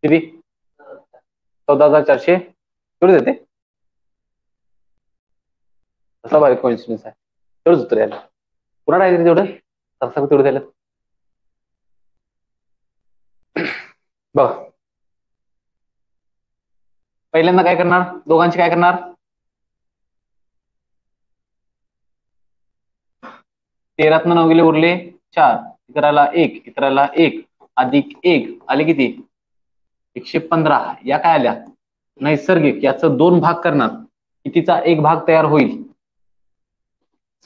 Speaker 1: किती? 14,400 तेवढं देते. कसला भारी कोइन्सिडन्स आहे. तेवढंच उत्तर यायला पुन्हा काय तेवढं कसं तेवढं द्यायला. बघा पहिल्यांदा काय करणार? दोघांची काय करणार? 13तनं 9 गेले उरले 4, इतराला 1, इतराला 1 अधिक 1 आले किती? 115. या काय आल्या? नैसर्गिक. याचं 2 भाग करणार, कितीचा एक भाग तयार होईल?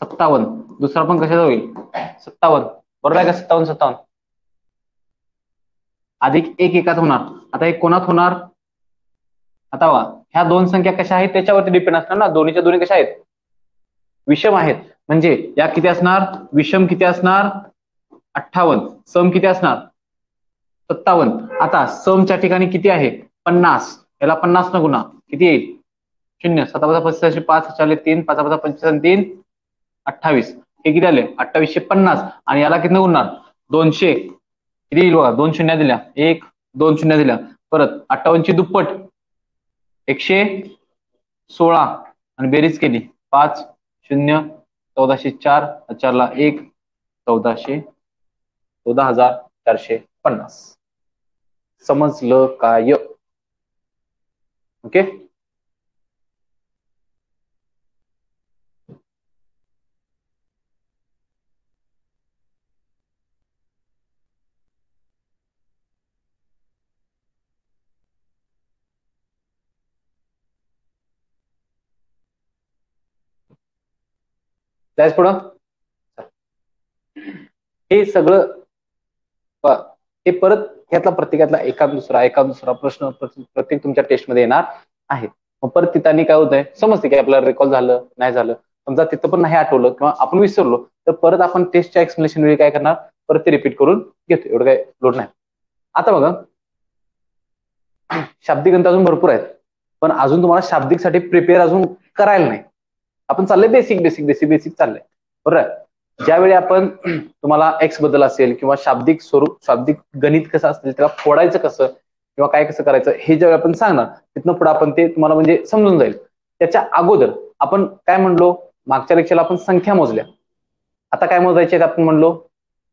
Speaker 1: 57. दुसरा पण कशाचा होईल? 57. बरोबर आहे का? 57 अधिक 1 एकात होणार. आता हे कोणात होणार? आता ह्या दोन संख्या कशा आहेत त्याच्यावरती डिपेंड असणार ना. दोन्हीच्या दोन्ही कशा आहेत? विषम आहेत. म्हणजे या किती असणार? विषम किती असणार? 58. सम किती असणार? 57. आता समच्या ठिकाणी किती आहे? 50. याला 50 न गुणा किती येईल? 0. 7 5 4 3 5 25 3 28. हे किती आले? 2850. आणि याला किती गुणणार? 200. किती येईल बघा? 2 शून्य दिल्या, 1 2 शून्य दिल्या, परत 58ची दुप्पट 116 आणि बेरीज केली 5 0 1404 4ला 1 14,450. समजलं काय? ओके. जायच पुढं. हे सगळं हे परत ह्यातला प्रत्येकातला एका दुसरा प्रश्न प्रत्येक तुमच्या टेस्टमध्ये येणार आहे. मग परत तिथं काय होतंय? समजते की आपल्याला रेकॉल झालं नाही झालं. समजा तिथं पण नाही आठवलं किंवा आपण विसरलो तर परत आपण टेस्टच्या एक्सप्लेनेशन वेळी काय करणार? परत ते रिपीट करून घेतो. एवढं काय लोड नाही. आता बघा शाब्दिक अंत अजून भरपूर आहेत, पण अजून तुम्हाला शाब्दिकसाठी प्रिपेअर अजून करायला नाही. आपण चाललंय बेसिक चाललंय. बरोबर. ज्यावेळी आपण तुम्हाला एक्स बद्दल असेल किंवा शाब्दिक स्वरूप शाब्दिक गणित कसं असेल त्याला फोडायचं कसं किंवा काय कसं करायचं हे ज्यावेळी आपण सांगणार तिथनं पुढे आपण ते तुम्हाला म्हणजे समजून जाईल. त्याच्या अगोदर आपण काय म्हणलो? मागच्या लेक्चरला आपण संख्या मोजल्या. आता काय मोजायचे आहेत? आपण म्हणलो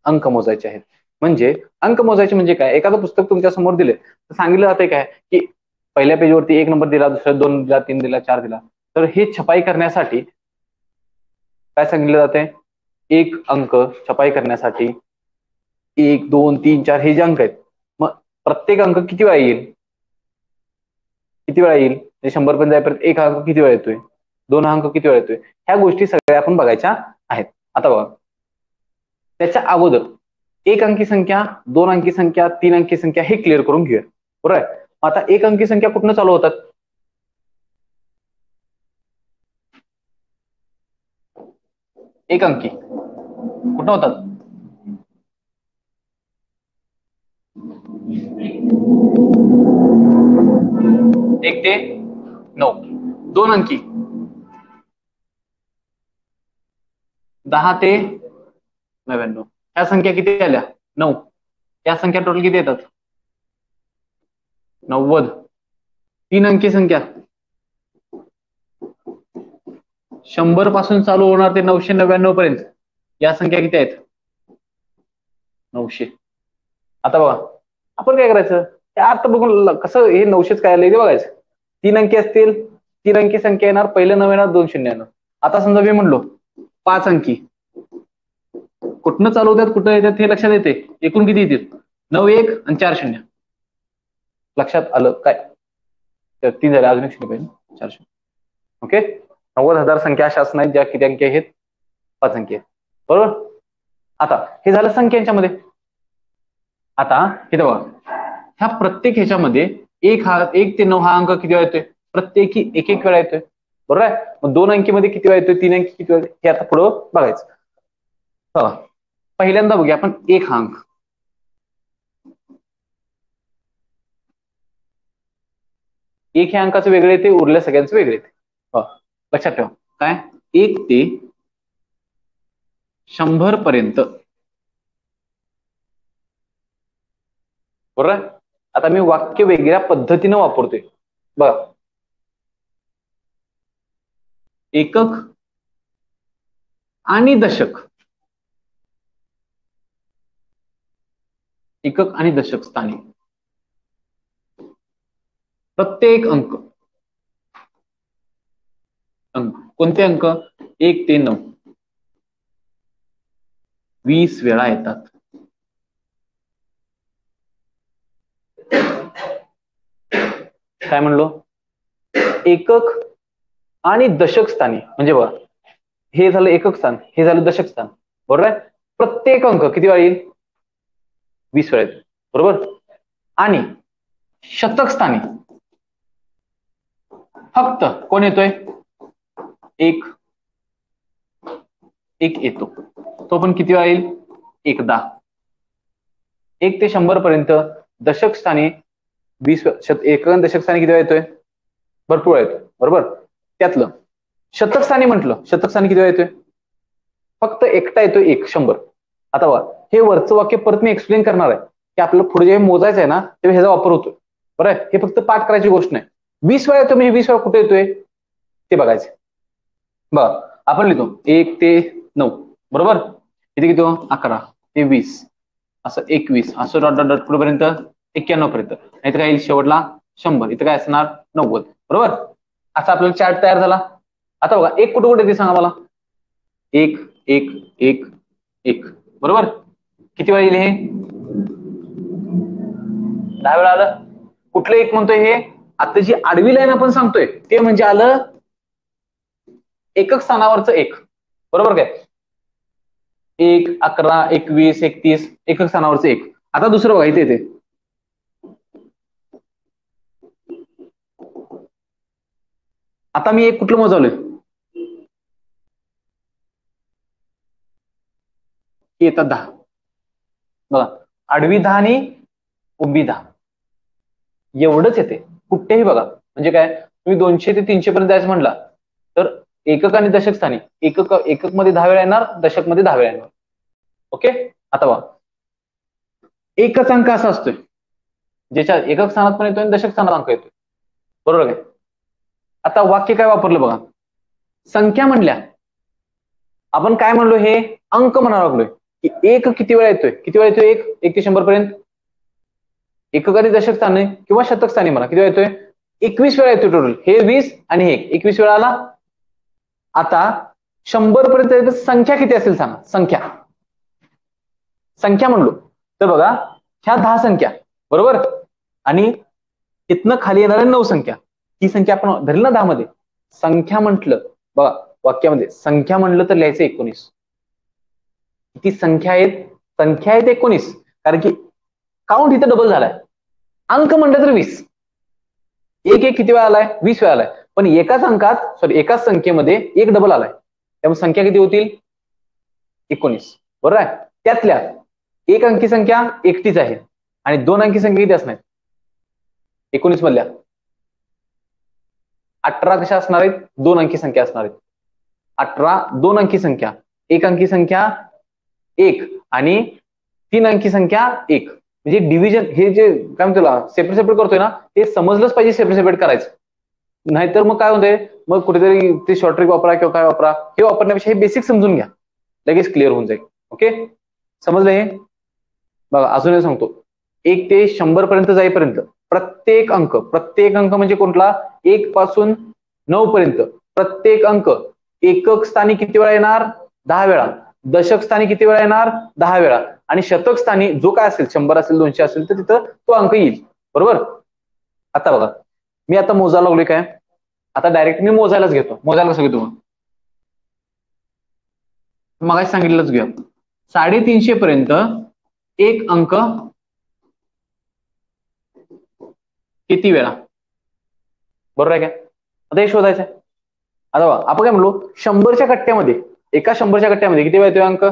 Speaker 1: अंक मोजायचे आहेत. म्हणजे अंक मोजायचे म्हणजे काय? एखादं पुस्तक तुमच्या समोर दिले तर सांगितलं जाते काय की पहिल्या पेजवरती 1 नंबर दिला, दुसऱ्या 2 दिला, 3 दिला, 4 दिला. तर हे छपाई करण्यासाठी काय सांगितलं जाते? एक अंक छपाई करण्यासाठी 1 2 3 4 हे जे अंक आहेत, मग प्रत्येक अंक किती वेळा येईल? किती वेळा येईल? 100 पर्यंत जाईपर्यंत एक अंक किती वेळा येतोय? 2 अंक किती वेळा येतोय? ह्या गोष्टी सगळ्या आपण बघायच्या आहेत. आता बघा त्याच्या अगोदर एक अंकी संख्या, 2 अंकी संख्या, 3 अंकी संख्या हे क्लिअर करून घेऊया. बरोबर आहे. आता एक अंकी संख्या कुठनं चालू होतात? एक अंकी कुठं होतात? एक ते 9. 2 अंकी 10 ते 99. ह्या संख्या किती आल्या? 9. या संख्या टोटल किती येतात? 90. 3 अंकी संख्या 100 पासून चालू होणार ते 999 पर्यंत या संख्या किती आहेत? 900. आता बघा आपण काय करायचं, आता बघून कसं हे 900च काय आलंय ते बघायचं. 3 अंकी असतील, 3 अंकी संख्या येणार, पहिलं 9 येणार, 2 शून्य येणार. आता समजा मी म्हणलो 5 अंकी कुठनं चालू होतात कुठं येतात हे लक्षात येते. एकूण किती येतील? 9 1 आणि 4 0. लक्षात आलं काय? तर 3 झाले, अजून एक शून्य पाहिजे, 4 0. ओके, 90,000 संख्या अशाच नाहीत ज्या किती अंकी आहेत? 5 अंकी आहेत. बरोबर. आता हे झालं संख्यांच्या मध्ये. आता हे बघा, ह्या प्रत्येक ह्याच्यामध्ये 1 ते 9 हा अंक किती वेळा येतोय? प्रत्येकी एक एक वेळा येतोय. बरोबर आहे. मग 2 अंकीमध्ये किती वेळा येतोय? 3 अंकी किती वेळा? हे आता पुढं बघायचं. पहिल्यांदा बघूया आपण 1 हा अंक. 1 ह्या अंकाचं वेगळे येते, उरल्या सगळ्यांचं वेगळे येते. लक्षात ठेवा काय? 1 ते 100 पर्यंत. बरोबर. आता मी वाक्य वेगळ्या पद्धतीने वापरतोय बघा. एकक आणि दशक. एकक आणि दशक स्थानी प्रत्येक अंक कोणते अंक? 1 ते 9 20 वेळा येतात. काय म्हणलो? एकक आणि दशक स्थानी. म्हणजे बघा, हे झालं एकक स्थान, हे झालं दशक स्थान. बरोबर आहे. प्रत्येक अंक किती वेळा येईल? 20 वेळा येईल. बरोबर. आणि शतक स्थानी फक्त कोण येतोय? एक येतो. तो पण किती वेळा येईल? एकदा. 1 ते 100 पर्यंत दशक स्थानी 20 एकक दशक स्थानी किती वेळा येतोय? भरपूर येतोय. बरोबर. त्यातलं शतक स्थानी म्हटलं, शतक स्थानी किती वेळा येतोय? फक्त एकटा येतोय, 100. आता बघा, हे वरचं वाक्य परत मी एक्सप्लेन करणार आहे की आपल्याला पुढे जे मोजायचं आहे ना तेव्हा ह्याचा वापर होतोय. बरं आहे. हे फक्त पाठ करायची गोष्ट नाही. 20 वेळा येतोय म्हणजे 20 वेळा कुठे येतोय ते बघायचं. बघा आपण लिहितो 1 ते 9. बरोबर. इथे किती? 11 ते 20 असं 21 असं डॉट डॉट डॉट पुढेपर्यंत 91 पर्यंत. इथं काय येईल? शेवटला 100. इथं काय असणार? 90. बरोबर. असा आपल्याला चार्ट तयार झाला. आता बघा, एक कुठे कुठे येते सांगा मला? 1 1 1 1. बरोबर. किती वेळा येईल हे? 10 वेळा आलं. कुठलं एक म्हणतोय हे? आता जी आडवी लाईन आपण सांगतोय ते म्हणजे आलं एकक स्थानावरचं 1. बरोबर काय? 1 11 21 31 एकक स्थानावरचं 1. आता दुसरं बघा, इथे येते आता मी एक कुठलं मोजवलंय? येतात 10. बघा, आडवी 10 आणि उभी 10 एवढंच येते कुठेही. बघा म्हणजे काय, तुम्ही 200 ते 300 पर्यंत जायचं म्हणला तर एकक आणि दशक स्थानी एकक मध्ये 10 वेळा येणार, दशक मध्ये 10 वेळा येणार. ओके. आता बघा, एकच अंक असा असतोय ज्याच्या एकक स्थानात पण येतोय आणि दशक स्थानात अंक येतोय. बरोबर काय? आता वाक्य काय वापरलं बघा, संख्या म्हणल्या आपण काय म्हणलो? हे अंक म्हणा लागलोय की एक किती वेळा येतोय? किती वेळा येतोय? 1 ते 100 पर्यंत. एकक आणि दशक स्थानी किंवा शतक स्थानी म्हणा, किती वेळा येतोय? 21 वेळा येतोय टोटल. हे 20 आणि हे 21 वेळा आला. आता 100 पर्यंत संख्या किती असेल सांगा? संख्या म्हणलो तर बघा, ह्या 10 संख्या. बरोबर. आणि इथनं खाली येणाऱ्या 9 संख्या. ही संख्या आपण धरली ना 10 मध्ये. संख्या म्हटलं बघा, वाक्यामध्ये संख्या म्हणलं तर लिहायचं 19. किती संख्या आहेत? संख्या आहेत 19. कारण की काउंट इथं डबल झालाय. अंक म्हणलं तर 20. एक किती वेळा आलाय? 20 वेळा आलाय. पण एकाच अंकात एकाच संख्येमध्ये एक डबल आलाय. त्यामुळे संख्या किती होतील? 19. बरोबर आहे. त्यातल्या एक अंकी संख्या एकटीच आहे आणि 2 अंकी संख्या किती असणार? 19 मधल्या 18 कशा असणार आहेत? 2 अंकी संख्या असणार आहेत. 18 2 अंकी संख्या, एक अंकी संख्या 1 आणि 3 अंकी संख्या 1. म्हणजे डिव्हिजन हे जे काय म्हणतो सेपरेट करतोय ना, ते समजलंच पाहिजे सेपरेट करायचं. नाहीतर मग काय होतंय, मग कुठेतरी ते शॉर्ट ट्रिक वापरा किंवा काय वापरा, हे वापरण्यापेक्षा हे बेसिक समजून घ्या, लगेच क्लिअर होऊन जाईल. ओके, समजलं हे? बघा अजून सांगतो, 1 ते 100 पर्यंत जाईपर्यंत प्रत्येक अंक म्हणजे कुठला, 1 पासून 9 पर्यंत प्रत्येक अंक एकक स्थानी किती वेळा येणार, 10 वेळा, दशक स्थानी किती वेळा येणार, 10 वेळा, आणि शतक स्थानी जो काय असेल 100 असेल 200 असेल तर तिथं तो अंक येईल. बरोबर? आता बघा मी आता मोजायला लागलोय काय, आता डायरेक्ट मी मोजायलाच घेतो. मोजायला कसं घेतो मग सांगितलंच घेऊ. 350 पर्यंत एक अंक किती वेळा, बरोबर आहे काय? आता हे शोधायचं आहे. आता बघा आपण काय म्हणलो, 100च्या कट्ट्यामध्ये, एका 100च्या कट्ट्यामध्ये किती वेळा येतोय अंक,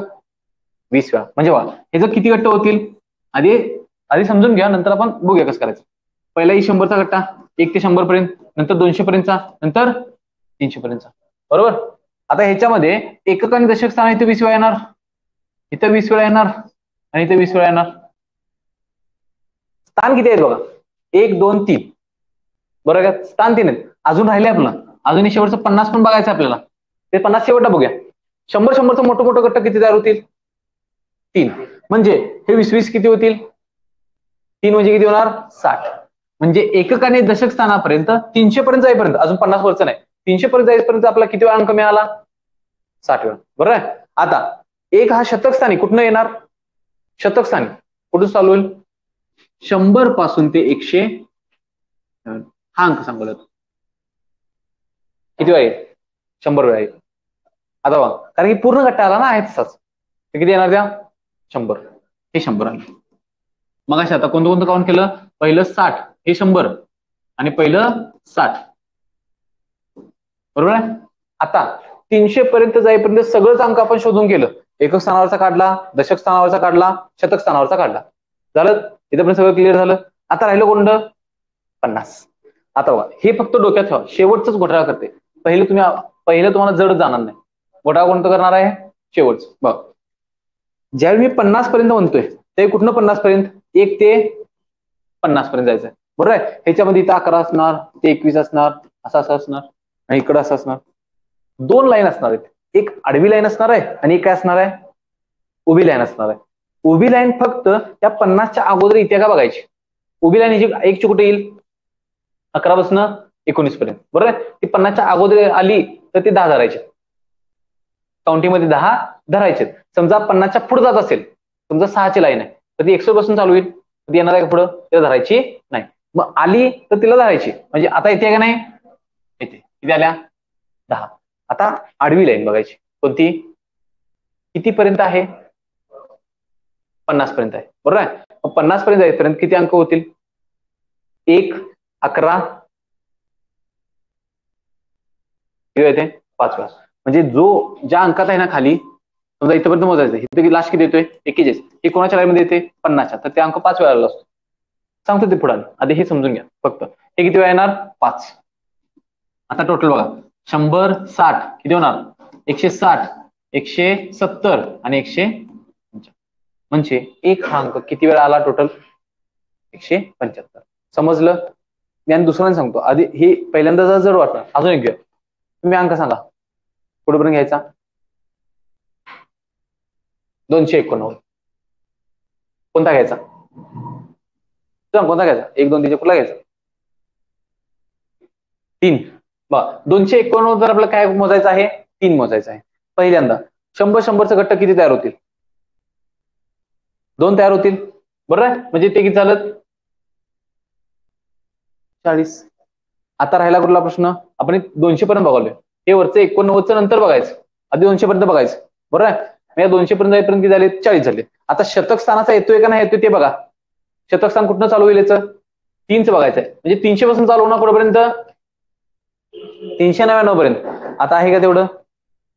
Speaker 1: 20 वेळा. म्हणजे बघा हे जर किती गट्टे होतील, आधी समजून घ्या, नंतर आपण बघूया कसं करायचं. पहिला 100चा गट्टा 1 ते 100 पर्यंत, नंतर 200 पर्यंतचा, नंतर 300 पर्यंतचा. बरोबर? आता ह्याच्यामध्ये एकक आणि दशक स्थान इथे 20 वेळा येणार, इथं 20 वेळा येणार, आणि इथे 20 वेळा येणार. स्थान किती आहेत बघा, 1 2 3, बरोबर का? स्थान 3 आहेत. अजून राहिले आपलं, अजून शेवटचं 50 पण बघायचं आपल्याला. ते 50 शेवटला बघूया. 100चं मोठं मोठं गट्ट किती तयार होतील, 3. म्हणजे हे 20 किती होतील, 3 म्हणजे किती होणार, 60. म्हणजे एकक आणि दशक स्थानापर्यंत 300 पर्यंत जाईपर्यंत, अजून 50 वरचं नाही, 300 पर्यंत जाईपर्यंत आपला किती वेळा अंक मिळाला, 60 वेळा. बरोबर आहे? आता एक हा शतक स्थानी कुठनं येणार, शतक स्थानी कुठून चालू होईल, 100 पासून ते 100 हा अंक सांगू जातो. किती वेळा येईल, 100 वेळा येईल. आता बघा कारण की पूर्ण गट्टा आला ना आहे तसाच, ते किती येणार त्या, 100. हे 100 आले. मग अशा आता कोणतं काउंट केलं, पहिलं 60, हे 100, आणि पहिलं 60. बरोबर आहे? आता 300 पर्यंत जाईपर्यंत सगळंच अंक आपण शोधून केलं. एकक स्थानावरचा काढला, दशक स्थानावरचा काढला, शतक स्थानावरचा काढला. झालं? इथं सगळं क्लिअर झालं. आता राहिलं कोणतं, 50. आता बघा हे फक्त डोक्यात ठेवा, शेवटच घोटाळा करते. पहिलं तुम्हाला जड जाणार नाही. घोटाळा कोणतं करणार आहे, शेवटच. बघ ज्यावेळी मी 50 पर्यंत म्हणतोय ते कुठनं 50 पर्यंत, 1 ते 50 पर्यंत जायचं आहे. बरोबर आहे? ह्याच्यामध्ये इथं 11 असणार, ते 21 असणार, असं असणार, आणि इकडं असं असणार. 2 लाईन असणार आहेत, एक आडवी लाईन असणार आहे आणि एक काय असणार आहे, उभी लाईन असणार आहे. उभी लाईन फक्त त्या 50च्या अगोदर इथे का बघायची. उभी लाईन एक ची कुठे येईल, 11 पासून 19 पर्यंत. बरोबर आहे? ती 50च्या अगोदर आली तर ते 10 धरायचे, काउंटिंग मध्ये 10 धरायचे. समजा 50च्या पुढे जात असेल, समजा 6ची लाईन आहे तर ती 100 पासून चालू होईल, ती येणार आहे पुढं, तिला धरायची नाही. मग आली तर तिला धरायची. म्हणजे आता इथे का नाही, येते किती आल्या, 10. आता आडवी लाईन बघायची, कोणती, किती पर्यंत आहे, 50 पर्यंत आहे. बरोबर आहे? 50 पर्यंत जाईपर्यंत किती अंक होतील, 1 11 येते 5 वेळा. म्हणजे जो ज्या अंकात आहे ना खाली, समजा इथपर्यंत मोजायचं, इथे लास्ट किती येतोय, 41. हे कोणाच्या लाईन मध्ये येते, 50च्या, तर ते अंक 5 वेळा असतो. सांगतो ते पुढे, आधी हे समजून घ्या फक्त. हे किती वेळा येणार, 5. आता टोटल बघा, 100 60 किती होणार, 160 170 आणि 150. म्हणजे एक हा अंक किती वेळा आला टोटल, 175. समजलं? मी दुसऱ्याने सांगतो, आधी हे पहिल्यांदा जर वाटणार, अजून एक घ्या. तुम्ही अंक सांगा कुठेपर्यंत घ्यायचा, 289. कोणता घ्यायचा, कोणता घ्यायचा, 1 2 3 कुठला घ्यायचा, 3. 289 जर आपल्याला काय मोजायचं आहे, 3 मोजायचं आहे. पहिल्यांदा 100चं गट्ट किती तयार होतील, 2 तयार होतील. बरोबर आहे? म्हणजे ते किती झालं, 40. आता राहिला कुठला प्रश्न, आपण 200 पर्यंत बघालोय, हे वरचं 89चं नंतर बघायचं, आधी 200 पर्यंत बघायचं. बरोबर आहे? 200 पर्यंत जाईपर्यंत किती झाले, 40 झाले. आता शतक स्थानाचा येतोय का नाही येतोय ते बघा. शतक स्थान कुठनं चालू होईल, याचं 3चं बघायचं आहे. म्हणजे 300 पासून चालू होणार कुठपर्यंत, 399 पर्यंत. आता आहे का तेवढं,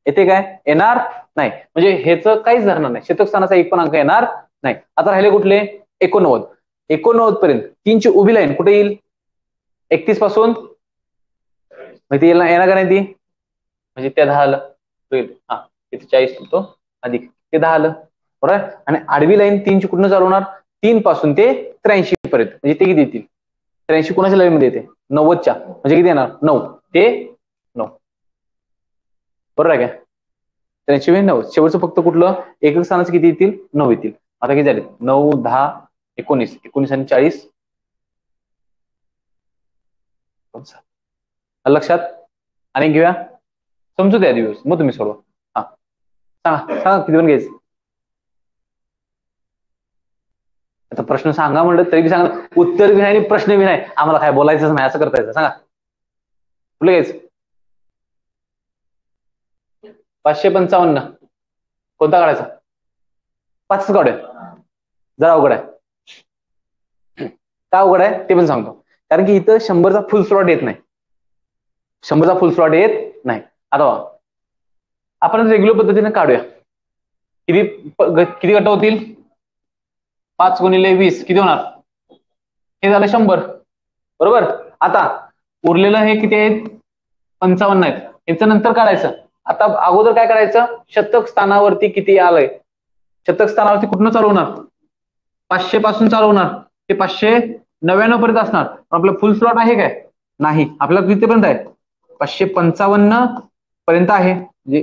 Speaker 1: येते काय, येणार नाही. म्हणजे ह्याचं काहीच धरणार नाही, शतक स्थानाचा एक पण अंक येणार नाही. आता राहिले कुठले, 89 पर्यंत 3ची उभी लाईन कुठे येईल, 31 पासून, ती येणार का नाही ती, म्हणजे त्या 10 आलं, हा तिथे 40 होतो अधिक ते 10 आलं. बरोबर. आणि आडवी लाईन 3ची कुठनं चालू होणार, 3 पासून ते 83 पर्यंत, म्हणजे ते किती येतील, 83 कोणाच्या लाईन मध्ये येते, 90च्या, म्हणजे किती येणार, 9 ते 9. बरोबर आहे का? 83 90 शेवटचं फक्त कुठलं एकक स्थानाचं किती येतील 9 येतील. आता किती झाले 9 10 19 19 आणि 40 लक्षात आणि घेऊया समजू द्या दिवस मग तुम्ही सोडवा. हा सांगा सांगा किती पण घ्यायचं. आता प्रश्न सांगा म्हणलं तरी बी सांगा उत्तर बी नाही प्रश्न बी नाही आम्हाला काय बोलायचंच नाही असं करता येतं सांगा कुठलं घ्यायचं. 555 कोणता काढायचा 5 काढूया जरा अवघड आहे. का अवघड आहे ते पण सांगतो कारण की इथं 100चा फुल स्लॉट येत नाही 100चा फुल स्लॉट येत नाही. आता आपण रेग्युलर पद्धतीने काढूया किती किती गट होतील 5 गुणिले 20 किती होणार हे झालं 100 बरोबर. आता उरलेलं हे किती आहेत 55 आहेत याचं नंतर काढायचं. आता अगोदर काय करायचं शतक स्थानावरती किती आलंय शतक स्थानावरती कुठनं चालू होणार 500 पासून चालू होणार ते 599 पर्यंत असणार. आपलं फुल स्लॉट आहे काय नाही आपल्याला कितीपर्यंत आहे 555 पर्यंत आहे म्हणजे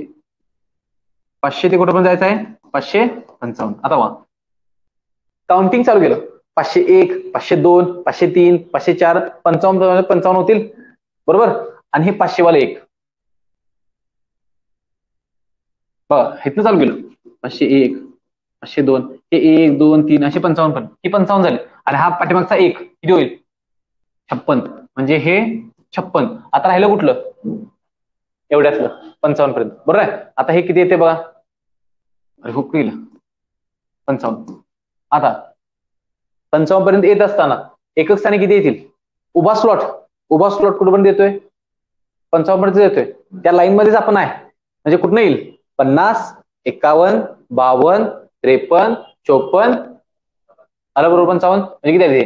Speaker 1: 500 ते कुठपर्यंत जायचं आहे 555. आता वा काउंटिंग चालू केलं 501 502 503 504 55 55 होतील बरोबर आणि हे 500 वाले एक बघा इथनं चालू केलं 501 502 हे 1 2 3 असे 55 पण ही 55 झाले आणि हा पाठीमागचा एक किती होईल 56 म्हणजे हे 56. आता राहिलं कुठलं एवढ्यातलं 55 पर्यंत बरोबर आहे. आता हे किती येते बघा अरे हो केलं 55. आता 55 पर्यंत येत असताना एकक स्थानी किती येतील उभा स्लॉट कुठं पण देतोय 55 पर्यंत देतोय त्या लाईन मध्येच आपण आहे म्हणजे कुठं येईल 50 51 52 53 54 आलं बरोबर 55 म्हणजे किती आले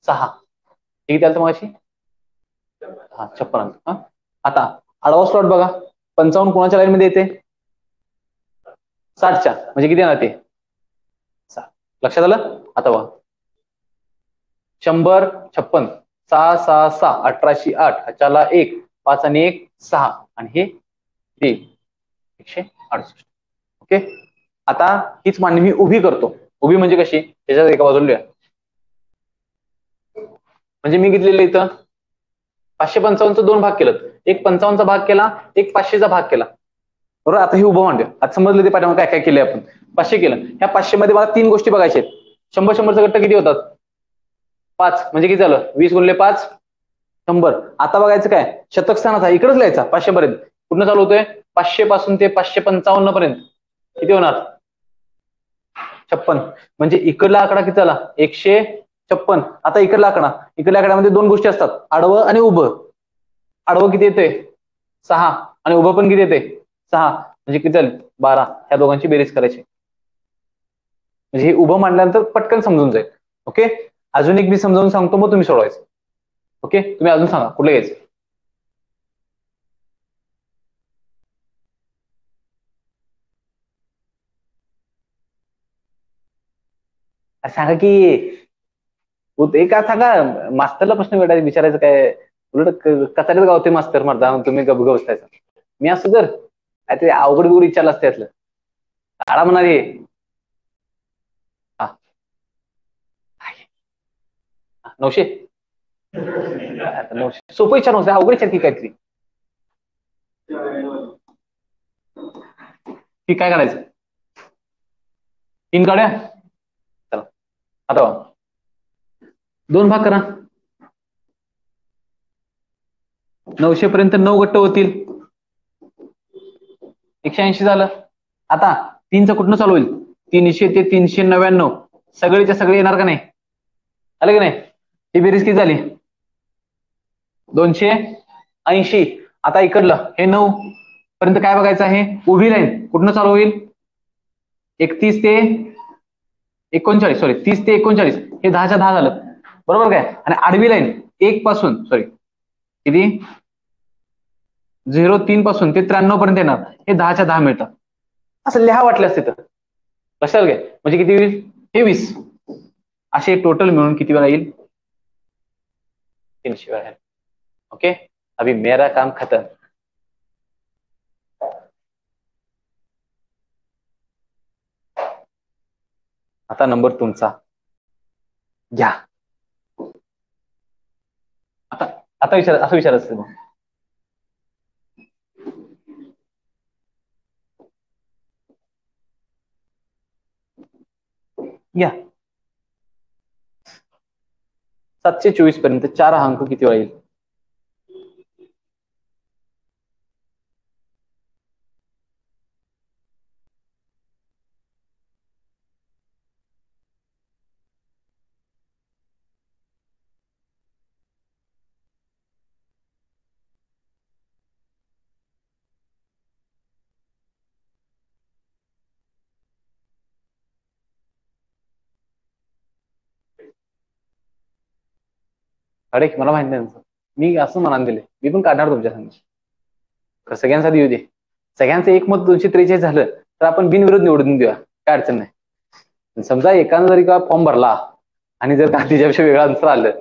Speaker 1: 6 किती आलं मग अशी 56. आता आडवा स्लॉट बघा 55 कोणाच्या लाईन मध्ये येते 60च्या म्हणजे किती येणार ते 6 लक्षात आलं. आता बघा 100 56 6 6 6 1808 ह्याच्याला 1 5 आणि 1 6 आणि हे 168. ओके. आता हीच मांडणी मी उभी करतो उभी म्हणजे कशी त्याच्यात एका बाजूला लिहा म्हणजे मी घेतलेलं इथं 555 दोन भाग केलं एक 55चा भाग केला एक 500चा भाग केला बरोबर. आता हे उभं मांडूया आता समजलं ते पाठीमागे काय काय केलंय आपण 500 केलं ह्या 500 मध्ये मला 3 गोष्टी बघायच्या आहेत 100 गट्ट किती होतात 5 म्हणजे किती झालं 20 गुणिले 5 100. आता बघायचं काय शतक स्थानाचा इकडेच लिहायचा 500 पर्यंत कुठनं चालू होतोय 500 पासून ते 555 पर्यंत किती होणार 56 म्हणजे इकडला आकडा किती झाला 156. आता इकडला आकड्यामध्ये दोन गोष्टी असतात आडवं आणि उभं. आडवं किती येते 6 आणि उभं पण किती येते 6 म्हणजे किती झाले 12 ह्या दोघांची बेरीज करायची म्हणजे हे उभं मांडल्यानंतर पटकन समजून जाईल. ओके. अजून एक मी समजावून सांगतो मग तुम्ही सोडवायचं. ओके तुम्ही अजून सांगा कुठलं घ्यायचं सांगा की एक सांगा मास्तरला प्रश्न विचारायचं काय उलट कचारीत गावते मास्तर मरता तुम्ही गप बसतायचा मी असं जर ते अवघड बिवड विचारलं असतं त्यातलं काढा म्हणाले 900 सोपं विचार नव्हतं अवघड विचार की काहीतरी की काय करायचं 3 काढ्या चला. आता दोन भाग करा 900 पर्यंत 9 गट्ट होतील 180 झालं. आता 3चं कुठनं चालू होईल 300 ते 399 सगळेच्या सगळे येणार का नाही आलं की नाही ही बेरीज किती झाली 280. आता इकडलं हे 9 पर्यंत काय बघायचं आहे उभी लाईन कुठनं चालू होईल 31 ते 39 सॉरी 30 ते 39 हे 10च्या 10 झालं बरोबर काय आणि आडवी लाईन 1 पासून सॉरी किती 03 पासून ते 93 पर्यंत येणार हे 10च्या 10 मिळतात असं लिहा वाटल्यास तिथं लक्षात घ्या म्हणजे किती होईल हे 20 असे टोटल मिळून किती वेळा येईल 300 वेळा. ओके अभी मेरा काम खत्म आता नंबर तुमचा घ्या. आता आता विचार असं विचारायचं मग. घ्या. 724 पर्यंत 4 अंक किती होईल? अरे मला माहित नाही त्यांचं. मी असं मनाने दिले. मी पण काढणार तुमच्या संग. सगळ्यांसाठी येऊ दे. सगळ्यांचं एकमत 243 झालं तर आपण बिनविरोध निवडून देऊया. काय अडचण नाही. समजा एकानं जरी का फॉर्म भरला आणि जर का त्याच्यापेक्षा वेगळं आन्सर आलं,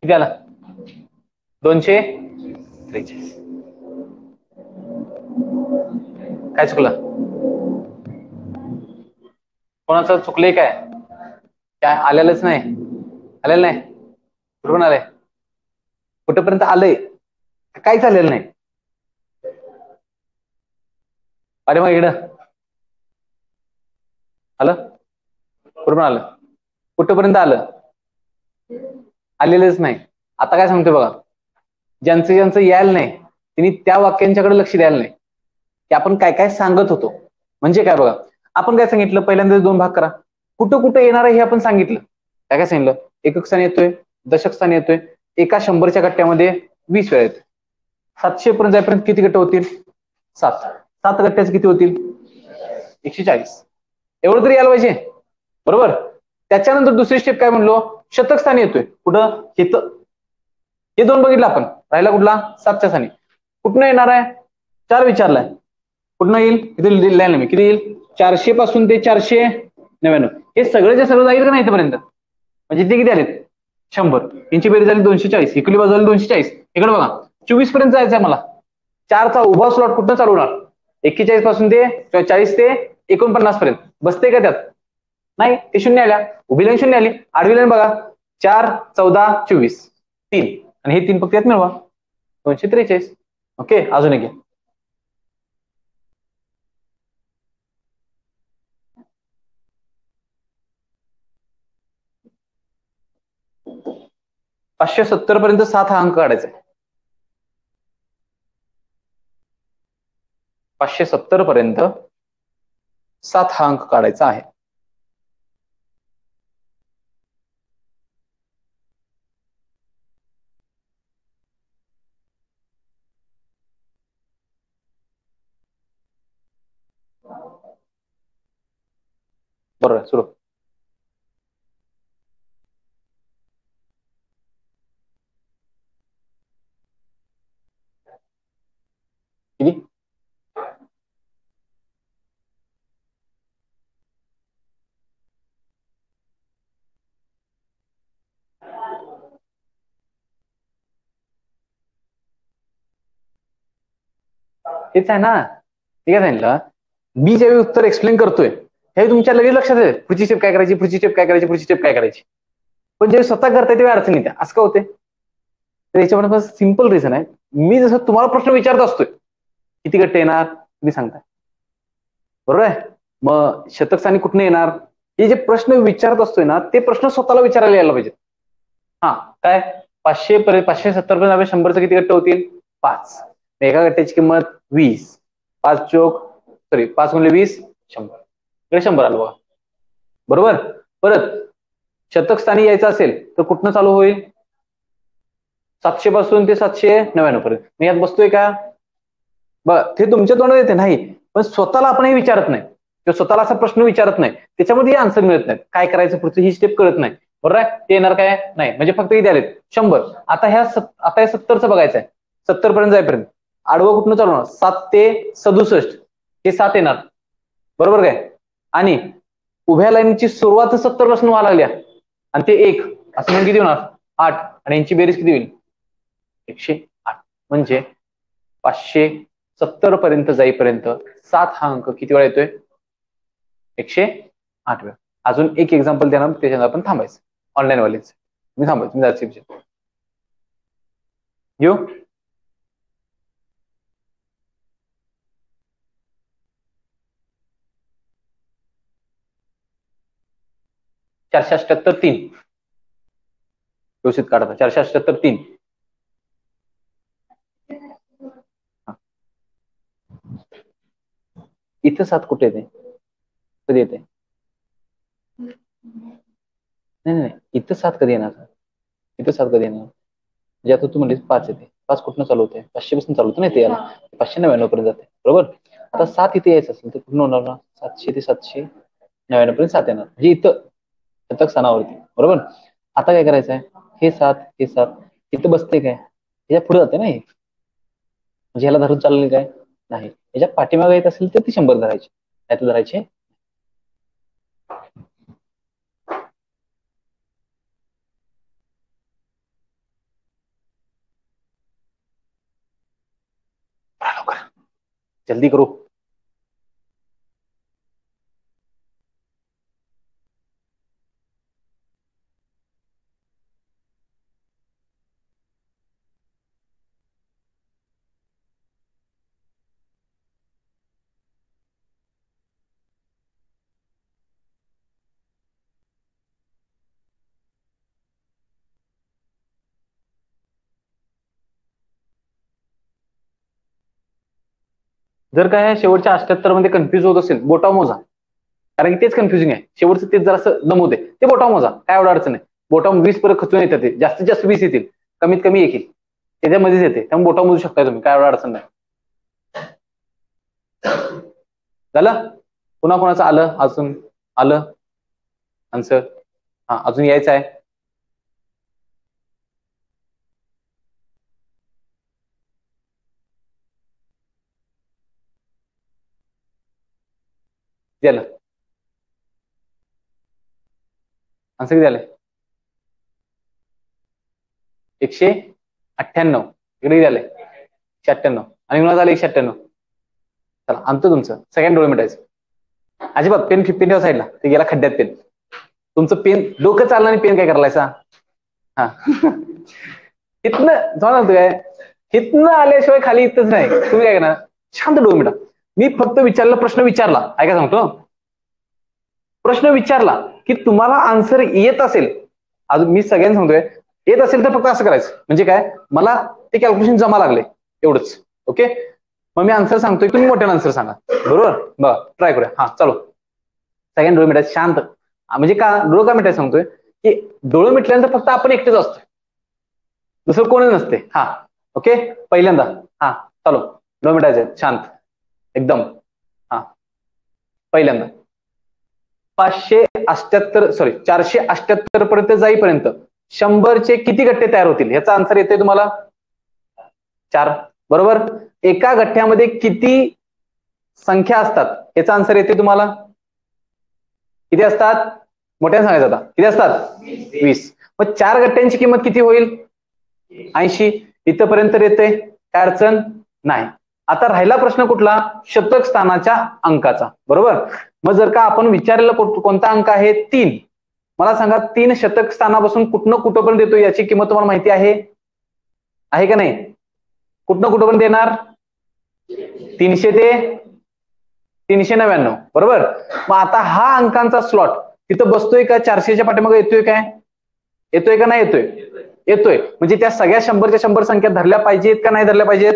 Speaker 1: किती आला? 243. काय चुकलं? कोणाचं चुकलंय काय? काय आलेलंच नाही? आलेलं नाही? कुठून आलंय? कुठपर्यंत आलंय? काय झालेलं नाही? अरे मग इकडं आलं? कुठून आलं? कुठपर्यंत आलं? आलेलंच नाही. आता काय सांगतोय बघा, ज्यांचं ज्यांचं यायला नाही त्यांनी त्या वाक्यांच्याकडे लक्ष द्यायला नाही की आपण काय काय सांगत होतो. म्हणजे काय बघा, आपण काय सांगितलं, पहिल्यांदा 2 भाग करा. कुठं कुठं येणार आहे हे आपण सांगितलं. काय काय सांगितलं? एकक स्थानी येतोय, दशक स्थानी येतोय, एका 100च्या गट्ट्यामध्ये 20 वेळा येतोय. 700 पर्यंत जाईपर्यंत किती गट्टे होतील? 7. 7 गट्ट्याचे किती होतील? 140. एवढं तरी यायला पाहिजे, बरोबर. त्याच्यानंतर दुसरी स्टेप काय म्हणलो? शतक स्थानी येतोय. कुठं? इथं. हे 2 बघितलं आपण. राहिला कुठला? 7च्या स्थानी. कुठनं येणार आहे? 4 विचारलाय. कुठनं येईल? इथे लिहिलं मी. किती येईल? 400 पासून ते 499. हे सगळ्याच्या सगळं जाईल का नाही इथपर्यंत? म्हणजे ते किती आलेत? 100. यांची बेरीज झाली 240. इकडली बाजू झाली 240. इकडे बघा, 24 पर्यंत जायचं आहे मला. 4चा उभा स्लॉट कुठं चालू होणार? 41 पासून ते 40 ते 49 पर्यंत बसते का त्यात? नाही, ते 0 आल्या. उभी लाईन 0 आली. आडवी लाईन बघा, 4, 14, 24, 3 आणि हे 3 फक्त यात मिळवा. 243. ओके, अजून एक. 570 पर्यंत 7 हा अंक काढायचा आहे. 570 पर्यंत 7 हा अंक काढायचा आहे. बरोबर, सुरू. किती? हेच आहे ना. ठीक आहे सांगितलं. मी ज्यावेळी उत्तर एक्सप्लेन करतोय हे तुमच्या लगेच लक्षात येते. पुढची स्टेप काय करायची, पुढची स्टेप काय करायची, पुढची स्टेप काय करायची. पण ज्यावेळी स्वतः करताय तेव्हा अडचण येते. असं का होते? तर याच्यामध्ये सिंपल रिझन आहे. मी जसं तुम्हाला प्रश्न विचारत असतोय, किती गट्टे येणार तुम्ही सांगताय, बरोबर आहे. मग शतक स्थानी कुठनं येणार हे जे प्रश्न विचारत असतोय ना, ते प्रश्न स्वतःला विचारायला यायला पाहिजे. हा काय 500 पर्यंत 570 पर्यंत 100चे किती गट्टे होतील? 5. एका गट्ट्याची किंमत 20. 5 चोक 5 गुणिले 20 100. इकडे 100 आलं बघा, बरोबर. परत शतक स्थानी यायचं असेल तर कुठनं चालू होईल? 700 पासून ते 799 पर्यंत. मी यात बसतोय का? बघ, ते तुमच्या तोंडात येते नाही, पण स्वतःला आपण हे विचारत नाही. किंवा स्वतःला असा प्रश्न विचारत नाही, त्याच्यामध्ये आन्सर मिळत नाही. काय करायचं पुढचं ही स्टेप कळत नाही. बरोबर आहे. ते येणार काय नाही, म्हणजे फक्त किती आलेत 100. आता ह्या 70चं बघायचं आहे. 70 पर्यंत जाईपर्यंत आडवं कुठनं चालू होणार? 7 ते 67 हे 7 येणार. बरोबर काय? आणि उभ्या लाईनची सुरुवात 70 पासून व्हायला लागल्या आणि ते 1 असं म्हणजे किती होणार? 8. आणि यांची बेरीज किती होईल? 108. म्हणजे 570 पर्यंत जाईपर्यंत 7 हा अंक किती वेळा येतोय? 108 वेळा. अजून एक एक्झाम्पल देणार, त्याच्यानंतर आपण थांबायचं. ऑनलाईन वालेच मी थांबायचं, मी जायचं घेऊ. चारशे 478 3 व्यवस्थित काढता. 478 3 इथं 7 कुठे येते? कधी येते? नाही, इथं 7 कधी येणार? इथं 7 कधी येणार? म्हणजे आता तू म्हणलीस 5 येते. 5 कुठनं चालू होते? 500 पासून चालू होतं ना ते याला. 599 पर्यंत जाते. बरोबर. आता 7 इथे यायचं असेल तर कुठून होणार ना? 700 ते 799 पर्यंत 7 येणार. म्हणजे इथं शतक स्थानावरती. बरोबर. आता काय करायचं आहे? हे 7 हे 7 इथं बसते काय? याच्या पुढे जाते ना हे. म्हणजे ह्याला धरून चाललेलं काय नाही. याच्या पाठीमागे येत असेल तर ती 100 धरायची, त्यात धरायचे. जल्दी करो. जर काय शेवटच्या 78 मध्ये कन्फ्युज होत असेल, बोटाव मोजा. कारण की तेच कन्फ्युजिंग आहे. शेवटचं तेच जरासं दमवते. ते बोटाव मोजा, काय एवढं अडचण नाही. बोटाव 20 परत खचून येतात. ते जास्तीत जास्त 20 येतील, कमीत कमी 1 येईल. त्याच्यामध्येच येते. त्यामुळे बोटाव मोजू शकताय तुम्ही, काय एवढं अडचण नाही. झालं? पुन्हा कोणाचं आलं? अजून आलं आन्सर? हा, अजून यायचं आहे. झालं आन्सर किती झालंय? 198. इकडे झालंय 198 आणि मला झालं 198. चला आणतो तुमचं सेकंड डोळे मिटायचं. अजिबात पेन 15 ठेवा साईडला, ते गेला खड्ड्यात पेन. तुमचं पेन डोकं चाललं आणि पेन काय करायचा? हा इथनं जाणार काय? इथनं आल्याशिवाय खाली इथंच नाही. तुम्ही काय करणार? शांत डोळे मिटा. मी फक्त विचारला, प्रश्न विचारला, ऐका सांगतो. प्रश्न विचारला की तुम्हाला आन्सर येत असेल, अजून मी सगळ्यांना सांगतोय, येत असेल तर फक्त असं करायचं. म्हणजे काय? मला ते कॅल्क्युलेशन जमा लागले एवढंच. ओके. मग मी आन्सर सांगतोय, तुम्ही मोठ्याने आन्सर सांगा. बरोबर. बघा ट्राय करूया. हा चलो. सेकंड डोळे मिटायचं शांत. म्हणजे का डोळं का मिटायचं सांगतोय की डोळं मिटल्यानंतर फक्त आपण एकटेच असतोय, दुसरं कोणच नसते. हा ओके. पहिल्यांदा हा चलो डोळे मिटायचे शांत एकदम. हा पहिल्यांदा 478 पर्यंत जाईपर्यंत 100चे किती गठ्ठे तयार होतील? याचा आन्सर येते तुम्हाला 4. बरोबर. एका गठ्ठ्यामध्ये किती संख्या असतात? याचा आन्सर येते तुम्हाला किती असतात? मोठ्याने सांगायचं आता. किती असतात? 20. मग 4 गठ्ठ्यांची किंमत किती होईल? 80. इथपर्यंत येते, काय अडचण नाही. आता राहिला प्रश्न कुठला? शतक स्थानाच्या अंकाचा. बरोबर. मग जर का आपण विचारलेला कोणता अंक आहे? 3. मला सांगा 3 शतक स्थानापासून कुठनं कुठपर्यंत येतो याची किंमत तुम्हाला माहिती आहे का नाही? कुठनं कुठपर्यंत येणार? 300 ते 399. बरोबर. मग आता हा अंकांचा स्लॉट तिथं बसतोय का? 400च्या पाठीमागे येतोय काय? येतोय का नाही येतोय? येतोय. म्हणजे त्या सगळ्या 100च्या 100 संख्या धरल्या पाहिजेत का नाही धरल्या पाहिजेत?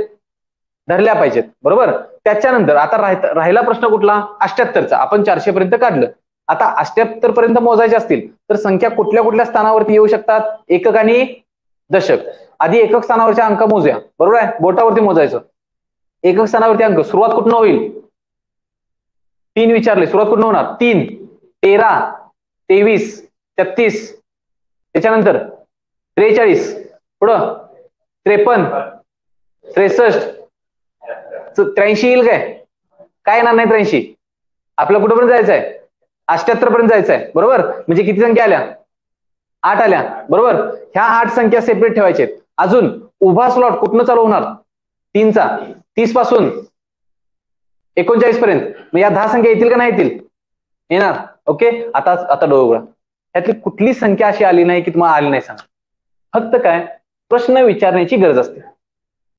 Speaker 1: धरल्या पाहिजेत. बरोबर. त्याच्यानंतर आता राहिला प्रश्न कुठला? 78चा. आपण 400 पर्यंत काढलं. आता 78 पर्यंत मोजायचे असतील तर संख्या कुठल्या कुठल्या स्थानावरती येऊ शकतात? एकक आणि दशक. आधी एकक स्थानावरच्या अंक मोजूया. बरोबर आहे. बोटावरती मोजायचं. एकक स्थानावरती अंक सुरुवात कुठनं होईल? 3 विचारले, सुरुवात कुठून होणार? 3, 13, 23, 33, त्याच्यानंतर 43, पुढं 53, 63, 83 येईल काय येणार नाही 83. आपलं कुठपर्यंत जायचं आहे? 78 पर्यंत जायचं आहे, बरोबर. म्हणजे किती संख्या आल्या? 8 आल्या, बरोबर. ह्या 8 संख्या सेपरेट ठेवायच्या. अजून उभा स्लॉट कुठनं चालू होणार? 3चा, 30 पासून 39 पर्यंत. मग या 10 संख्या येतील का नाही येतील? येणार. ओके. आता डोळे उघडा. यातली कुठली संख्या अशी आली नाही की तुम्हाला आली नाही सांगा. फक्त काय प्रश्न विचारण्याची गरज असते.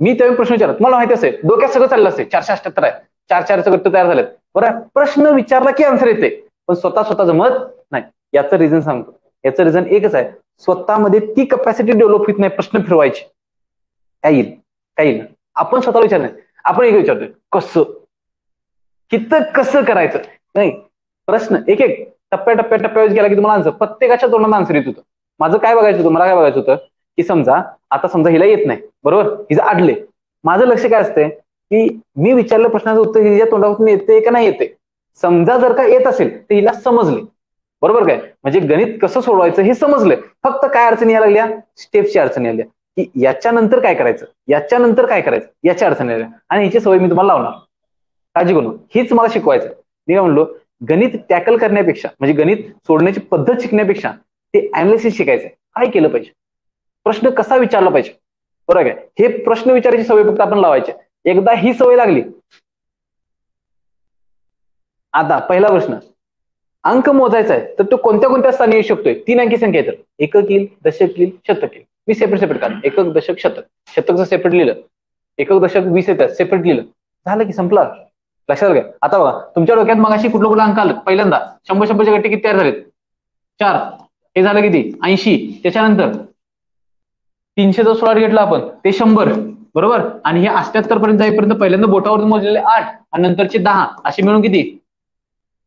Speaker 1: मी तेव्हा प्रश्न विचारत, मला माहिती असेल डोक्यात सगळं चाललं असेल, 478 आहे, 4 गट्ट तयार झालेत, बरं. प्रश्न विचारला की आन्सर येते, पण स्वतः जमत नाही. याचं रिझन सांगतो. याचं रिझन एकच आहे, स्वतःमध्ये ती कपॅसिटी डेव्हलप होत नाही प्रश्न फिरवायची. काय येईल आपण स्वतःला विचार नाही. आपण एक विचारतोय, कसं करायचं नाही. प्रश्न एक टप्प्याटप्प्यावर गेला की तुम्हाला आन्सर, प्रत्येकाच्या तोंडात आन्सर येत होतं. माझं काय बघायचं होतं, मला काय बघायचं होतं की समजा हिला येत नाही, बरोबर, हिचं आडले. माझं लक्ष काय असतंय की मी विचारलं प्रश्नाचं उत्तर हिच्या तोंडातून येते का नाही येते. समजा जर का येत असेल तर हिला समजले, बरोबर काय, म्हणजे गणित कसं सोडवायचं हे समजलंय. फक्त काय अडचणी यायला लागल्या? स्टेप्सची अडचणी आल्या की याच्यानंतर काय करायचं, याच्या अडचणी आल्या. आणि हिची सवय मी तुम्हाला लावणार, काळजी करू. हीच मला शिकवायचं. मी काय म्हणलो, गणित टॅकल करण्यापेक्षा म्हणजे गणित सोडण्याची पद्धत शिकण्यापेक्षा ते अनालिसिस शिकायचं. काय केलं पाहिजे, प्रश्न कसा विचारला पाहिजे, बरोबर आहे. हे प्रश्न विचारायची सवय फक्त आपण लावायची. एकदा ही सवय लागली, आता पहिला प्रश्न, अंक मोजायचा आहे तर तो कोणत्या स्थानी येऊ शकतोय? 3 अंकी संख्या येतात. एकक येईल, दशक येईल, शतक येईल. मी सेपरेट काढ, एकक, दशक, शतक. शतकचं सेपरेट लिहिलं, एकक, दशक 20 येतात, सेपरेट लिहिलं, झालं की संपलं. लक्षात घ्या. आता बघा, तुमच्या डोक्यात मगाशी कुठलं अंक आलं? पहिल्यांदा 100 गट्टे किती तयार झालेत? 4. हे झालं किती? 80. त्याच्यानंतर 300चा स्लॉट घेतला आपण, ते 100, बरोबर. आणि हे 78 पर्यंत जाईपर्यंत पहिल्यांदा बोटावरून मोजलेले 8 आणि नंतरचे 10, असे मिळून किती?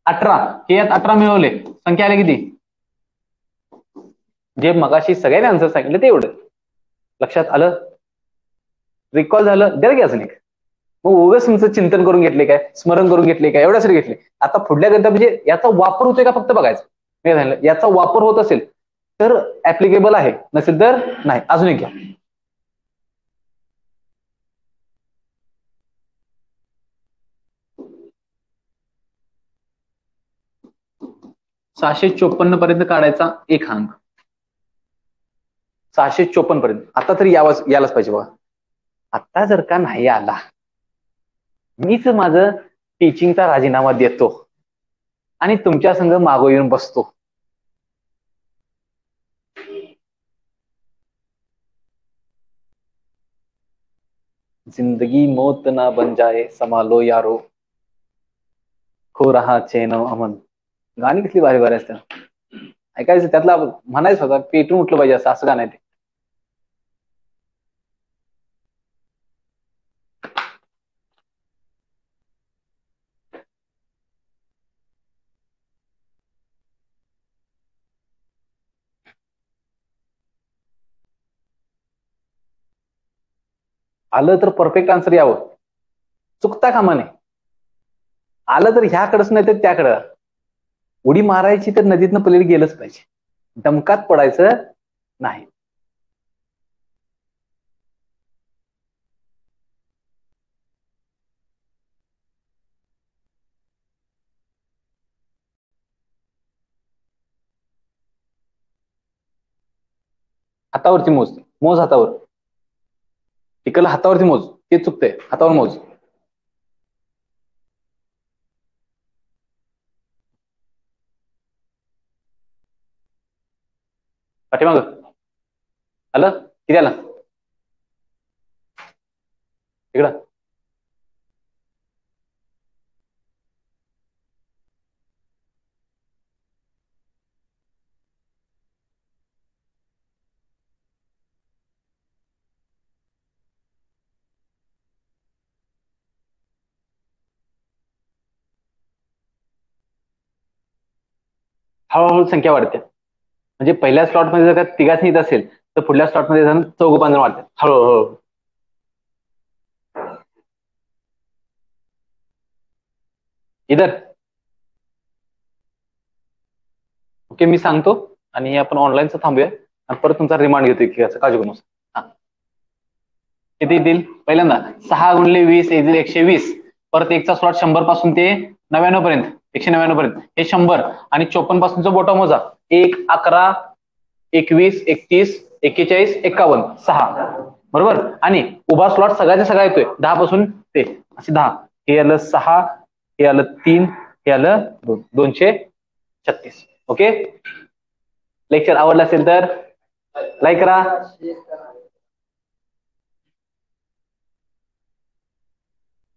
Speaker 1: 18. हे यात 18 मिळवले, संख्या आली किती? जे मगाशी सगळ्यांनी आन्सर सांगितलं ते एवढं. लक्षात आलं? रिकॉल झालं? द्या की अजून एक. मग उगाच तुमचं चिंतन करून घेतले काय, स्मरण करून घेतले काय, एवढ्यासाठी घेतले. आता पुढल्या गणितात म्हणजे याचा वापर होतोय का फक्त बघायचं. याचा वापर होत असेल तर ऍप्लिकेबल आहे, नसेल तर नाही. अजून एक घ्या. .654 पर्यंत काढायचा एक अंक. 654 पर्यंत. आता तरी यायलाच पाहिजे बघा. आता जर का नाही आला, मीच माझं टीचिंगचा राजीनामा देतो आणि तुमच्या संग मागो येऊन बसतो. जिंदगी मौत ना बन जाए, संभालो यारो, खो रहा चैनो अमन. गाणी किती भारी भारी असतात. ऐकायचं, त्यातला म्हणायचं होता पेटून उठलं पाहिजे असं गाणं आहे ते. आलं तर परफेक्ट आन्सर यावं, चुकता कामा नये. आलं तर ह्याकडच नाही तर त्याकडं. उडी मारायची तर नदीतनं पलीकडे गेलंच पाहिजे, डमकात पडायचं नाही. हातावरती मोज हातावर. तिकडलं हातावरती मोज, ते चुकतंय. हातावर मोज. पाठीमाग आलं किती आला? इकडं हळूहळू संख्या वाढते. म्हणजे पहिल्या स्लॉट मध्ये जर का तिघाच येत असेल तर पुढल्या स्लॉट मध्ये जाऊन 4-5 वाढतात हळूहळू. इधर ओके, मी सांगतो आणि आपण ऑनलाईनचं थांबूया आणि परत तुमचा रिमांड घेतोय की याचा काळजी करू नका. किती येतील? पहिल्यांदा 6 गुणिले 20 येतील 120. परत एकचा स्लॉट 100 पासून ते 99 पर्यंत, 199 पर्यंत हे 100 आणि 54 पासूनचा बोटा मोजा. 1, 11, 21, 31, 41, 51, 6 बरोबर. आणि उभा स्लॉट सगळ्याचा सगळा येतोय 10 पासून ते असे 10. हे आलं 6, हे आलं 3, हे आलं 2, 236. ओके. लेक्चर आवडलं असेल तर लाईक करा,